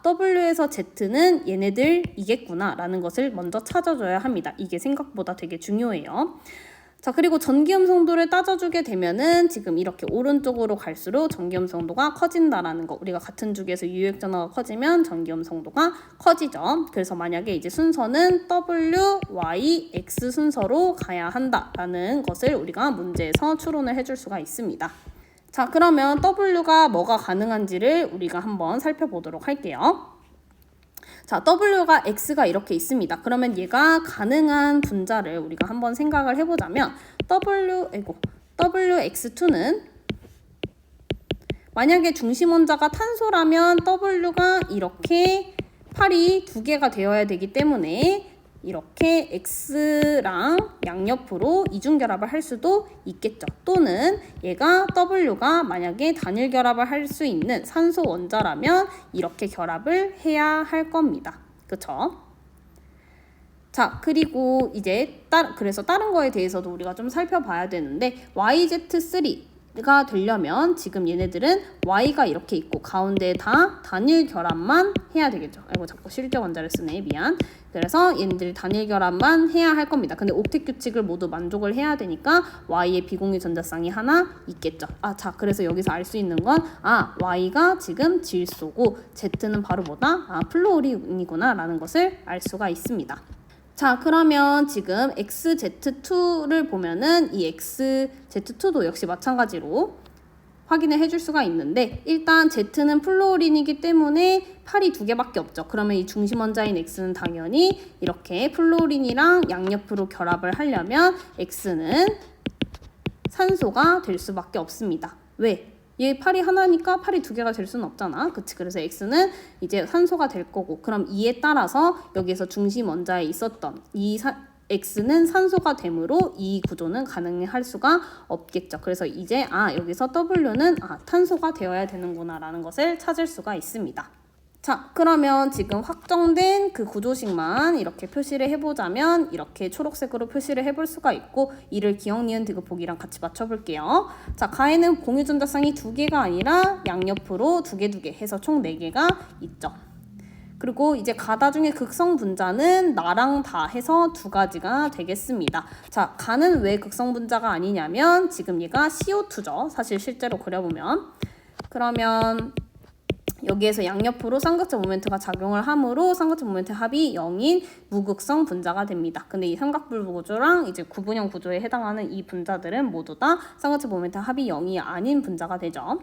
W에서 Z는 얘네들이겠구나 라는 것을 먼저 찾아줘야 합니다. 이게 생각보다 되게 중요해요. 자, 그리고 전기음 성도를 따져주게 되면은 지금 이렇게 오른쪽으로 갈수록 전기음 성도가 커진다라는 거. 우리가 같은 주기에서 유액전화가 커지면 전기음 성도가 커지죠. 그래서 만약에 이제 순서는 W, Y, X 순서로 가야 한다라는 것을 우리가 문제에서 추론을 해줄 수가 있습니다. 자, 그러면 W가 뭐가 가능한지를 우리가 한번 살펴보도록 할게요. 자, W가 X가 이렇게 있습니다. 그러면 얘가 가능한 분자를 우리가 한번 생각을 해보자면 WX2는 만약에 중심 원자가 탄소라면 W가 이렇게 팔이 두 개가 되어야 되기 때문에 이렇게 X랑 양옆으로 이중결합을 할 수도 있겠죠. 또는 얘가 W가 만약에 단일 결합을 할 수 있는 산소 원자라면 이렇게 결합을 해야 할 겁니다. 그쵸? 자, 그리고 이제 그래서 다른 거에 대해서도 우리가 좀 살펴봐야 되는데 YZ3 가 되려면 지금 얘네들은 y가 이렇게 있고 가운데에 다 단일 결합만 해야 되겠죠. 아이고 자꾸 실제 원자를 쓰네. 미안. 그래서 얘네들이 단일 결합만 해야 할 겁니다. 근데 옥텟 규칙을 모두 만족을 해야 되니까 y의 비공유 전자쌍이 하나 있겠죠. 자 그래서 여기서 알 수 있는 건 y가 지금 질소고 z는 바로 뭐다? 플루오린이구나 라는 것을 알 수가 있습니다. 자 그러면 지금 XZ2를 보면은 이 XZ2도 역시 마찬가지로 확인을 해줄 수가 있는데 일단 Z는 플루오린이기 때문에 팔이 두 개밖에 없죠. 그러면 이 중심 원자인 X는 당연히 이렇게 플루오린이랑 양옆으로 결합을 하려면 X는 산소가 될 수밖에 없습니다. 왜? 얘 팔이 하나니까 팔이 두 개가 될 수는 없잖아. 그치? 그래서 X는 이제 산소가 될 거고 그럼 이에 따라서 여기에서 중심 원자에 있었던 X는 산소가 되므로 이 구조는 가능할 수가 없겠죠. 그래서 이제 여기서 W는 탄소가 되어야 되는구나 라는 것을 찾을 수가 있습니다. 자 그러면 지금 확정된 그 구조식만 이렇게 표시를 해보자면 이렇게 초록색으로 표시를 해볼 수가 있고 이를 기억, 니은, 디귿, 보기랑 같이 맞춰볼게요. 자 가에는 공유전자쌍이 두 개가 아니라 양옆으로 두 개 해서 총 4개가 있죠. 그리고 이제 가다 중에 극성 분자는 나랑 다 해서 2가지가 되겠습니다. 자 가는 왜 극성 분자가 아니냐면 지금 얘가 CO2죠. 사실 실제로 그려보면 그러면 여기에서 양옆으로 삼각자 모멘트가 작용을 하므로 삼각자 모멘트 합이 0인 무극성 분자가 됩니다. 근데 이 삼각불 구조랑 이제 구분형 구조에 해당하는 이 분자들은 모두 다 삼각자 모멘트 합이 0이 아닌 분자가 되죠.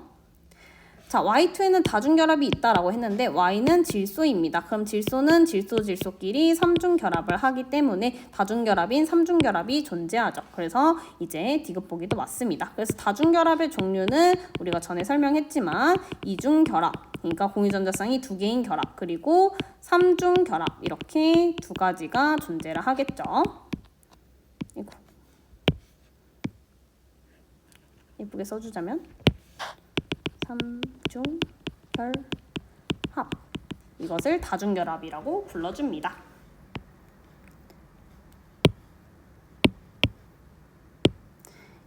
자, Y2에는 다중결합이 있다라고 했는데 Y는 질소입니다. 그럼 질소는 질소끼리 삼중결합을 하기 때문에 다중결합인 삼중결합이 존재하죠. 그래서 이제 디귿 보기도 맞습니다. 그래서 다중결합의 종류는 우리가 전에 설명했지만 이중결합, 그러니까 공유전자쌍이 2개인 결합, 그리고 삼중결합 이렇게 2가지가 존재를 하겠죠. 예쁘게 써주자면 삼중결합 이것을 다중결합이라고 불러줍니다.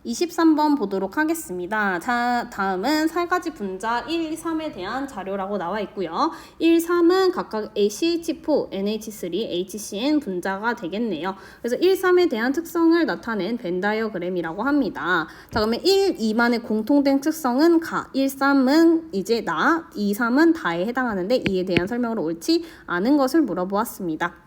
23번 보도록 하겠습니다. 자, 다음은 4가지 분자 1, 3에 대한 자료라고 나와 있고요. 1, 3은 각각 CH4, NH3, HCN 분자가 되겠네요. 그래서 1, 3에 대한 특성을 나타낸 벤 다이어그램이라고 합니다. 자, 그러면 1, 2만의 공통된 특성은 가, 1, 3은 이제 나, 2, 3은 다에 해당하는데 이에 대한 설명으로 옳지 않은 것을 물어보았습니다.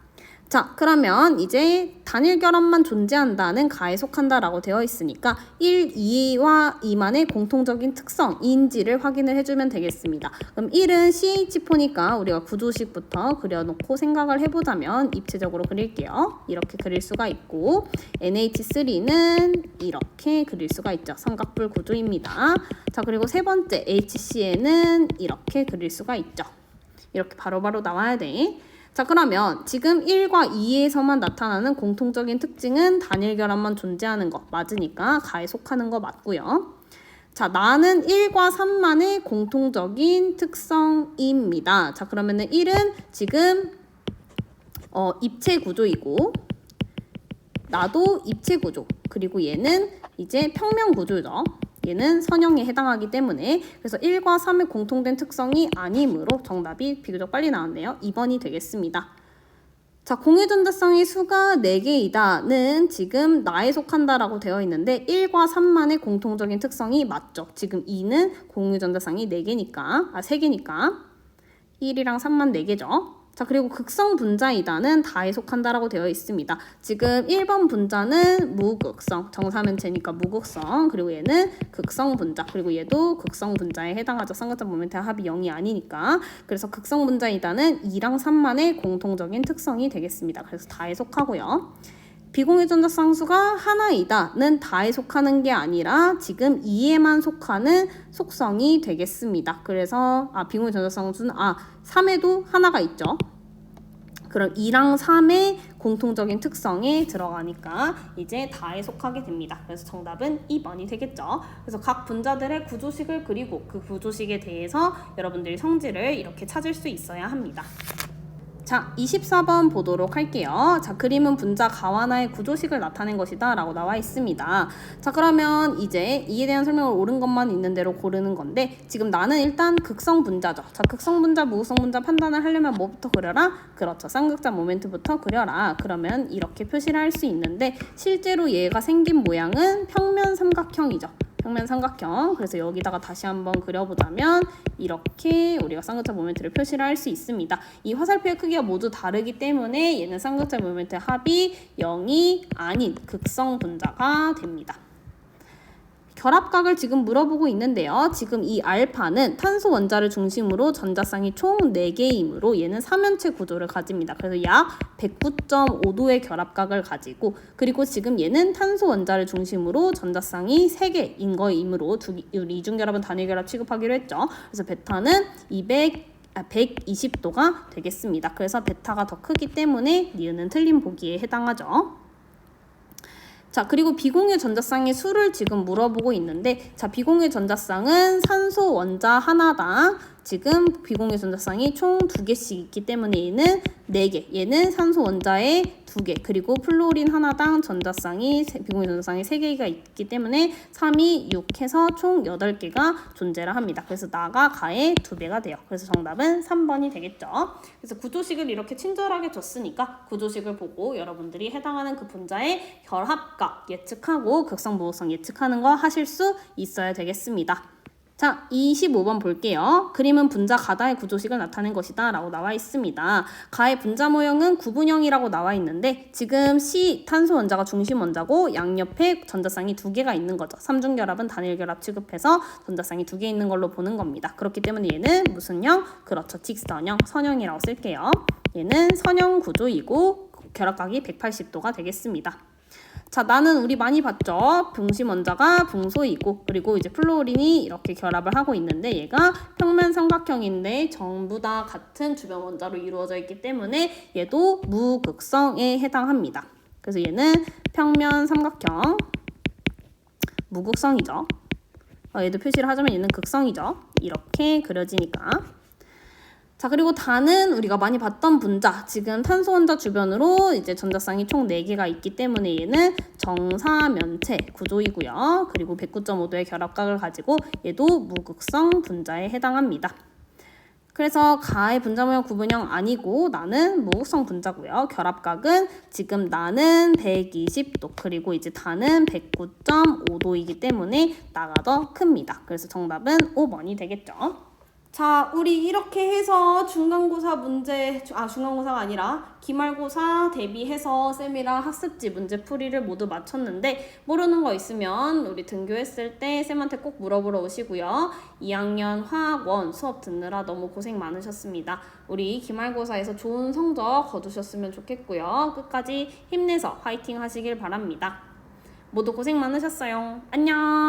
자, 그러면 이제 단일 결합만 존재한다는 가에 속한다라고 되어 있으니까 1, 2와 2만의 공통적인 특성인지를 확인을 해주면 되겠습니다. 그럼 1은 CH4니까 우리가 구조식부터 그려놓고 생각을 해보자면 입체적으로 그릴게요. 이렇게 그릴 수가 있고 NH3는 이렇게 그릴 수가 있죠. 삼각불 구조입니다. 자, 그리고 세 번째 HCN은 이렇게 그릴 수가 있죠. 이렇게 바로바로 나와야 돼. 자, 그러면 지금 1과 2에서만 나타나는 공통적인 특징은 단일 결합만 존재하는 거 맞으니까 가에 속하는 거 맞고요. 자, 나는 1과 3만의 공통적인 특성입니다. 자, 그러면은 1은 지금 입체 구조이고 나도 입체 구조, 그리고 얘는 이제 평면 구조죠. 얘는 선형에 해당하기 때문에 그래서 1과 3의 공통된 특성이 아니므로 정답이 비교적 빨리 나왔네요. 2번이 되겠습니다. 자, 공유전자쌍의 수가 4개이다는 지금 나에 속한다라고 되어 있는데 1과 3만의 공통적인 특성이 맞죠. 지금 2는 공유전자쌍이 3개니까 1이랑 3만 4개죠. 자, 그리고 극성 분자이다는 다에 속한다라고 되어 있습니다. 지금 1번 분자는 무극성, 정사면체니까 무극성, 그리고 얘는 극성 분자, 그리고 얘도 극성 분자에 해당하죠. 삼각자 모멘트 합이 0이 아니니까. 그래서 극성 분자이다는 2랑 3만의 공통적인 특성이 되겠습니다. 그래서 다에 속하고요. 비공유전자 쌍수가 하나이다는 다에 속하는 게 아니라 지금 2에만 속하는 속성이 되겠습니다. 그래서 비공유전자 쌍수는 3에도 하나가 있죠. 그럼 2랑 3의 공통적인 특성에 들어가니까 이제 다에 속하게 됩니다. 그래서 정답은 2번이 되겠죠. 그래서 각 분자들의 구조식을 그리고 그 구조식에 대해서 여러분들이 성질을 이렇게 찾을 수 있어야 합니다. 자, 24번 보도록 할게요. 자, 그림은 분자 가와나의 구조식을 나타낸 것이다 라고 나와 있습니다. 자, 그러면 이제 이에 대한 설명을 옳은 것만 있는 대로 고르는 건데, 지금 나는 일단 극성 분자죠. 자, 극성 분자, 무극성 분자 판단을 하려면 뭐부터 그려라? 그렇죠. 쌍극자 모멘트부터 그려라. 그러면 이렇게 표시를 할 수 있는데, 실제로 얘가 생긴 모양은 평면 삼각형이죠. 평면 삼각형. 그래서 여기다가 다시 한번 그려보자면 이렇게 우리가 쌍극자 모멘트를 표시를 할 수 있습니다. 이 화살표의 크기가 모두 다르기 때문에 얘는 쌍극자 모멘트의 합이 0이 아닌 극성 분자가 됩니다. 결합각을 지금 물어보고 있는데요. 지금 이 알파는 탄소 원자를 중심으로 전자쌍이 총 4개이므로 얘는 삼연체 구조를 가집니다. 그래서 약 109.5도의 결합각을 가지고, 그리고 지금 얘는 탄소 원자를 중심으로 전자쌍이 3개인 거이므로 우리 이중결합은 단일결합 취급하기로 했죠. 그래서 베타는 120도가 되겠습니다. 그래서 베타가 더 크기 때문에 니은은 틀린 보기에 해당하죠. 자, 그리고 비공유 전자쌍의 수를 지금 물어보고 있는데, 자, 비공유 전자쌍은 산소 원자 하나당 지금 비공유 전자쌍이 총 2개씩 있기 때문에 얘는 4개, 얘는 산소 원자의 2개, 그리고 플로린 하나당 전자쌍이 비공유 전자쌍이 3개가 있기 때문에 3이 6 해서 총 8개가 존재를 합니다. 그래서 나가 가의 2배가 돼요. 그래서 정답은 3번이 되겠죠. 그래서 구조식을 이렇게 친절하게 줬으니까 구조식을 보고 여러분들이 해당하는 그 분자의 결합각 예측하고 극성 무극성 예측하는 거 하실 수 있어야 되겠습니다. 자, 25번 볼게요. 그림은 분자 가다의 구조식을 나타낸 것이다 라고 나와 있습니다. 가의 분자 모형은 구분형이라고 나와 있는데, 지금 C 탄소 원자가 중심 원자고 양옆에 전자쌍이 2개가 있는 거죠. 삼중결합은 단일결합 취급해서 전자쌍이 2개 있는 걸로 보는 겁니다. 그렇기 때문에 얘는 무슨 형? 그렇죠. 직선형, 선형이라고 쓸게요. 얘는 선형 구조이고 결합각이 180도가 되겠습니다. 자, 나는 우리 많이 봤죠. 중심 원자가 붕소이고, 그리고 이제 플로린이 이렇게 결합을 하고 있는데, 얘가 평면 삼각형인데 전부 다 같은 주변 원자로 이루어져 있기 때문에 얘도 무극성에 해당합니다. 그래서 얘는 평면 삼각형, 무극성이죠. 얘도 표시를 하자면 얘는 극성이죠. 이렇게 그려지니까. 자, 그리고 단은 우리가 많이 봤던 분자, 지금 탄소 원자 주변으로 이제 전자쌍이 총 4개가 있기 때문에 얘는 정사면체 구조이고요. 그리고 109.5도의 결합각을 가지고 얘도 무극성 분자에 해당합니다. 그래서 가의 분자 모형 구분형 아니고 나는 무극성 분자고요. 결합각은 지금 나는 120도, 그리고 이제 단은 109.5도이기 때문에 나가 더 큽니다. 그래서 정답은 5번이 되겠죠. 자, 우리 이렇게 해서 중간고사 문제, 중간고사가 아니라 기말고사 대비해서 쌤이랑 학습지 문제 풀이를 모두 마쳤는데, 모르는 거 있으면 우리 등교했을 때 쌤한테 꼭 물어보러 오시고요. 2학년 화학원 수업 듣느라 너무 고생 많으셨습니다. 우리 기말고사에서 좋은 성적 거두셨으면 좋겠고요. 끝까지 힘내서 화이팅 하시길 바랍니다. 모두 고생 많으셨어요. 안녕.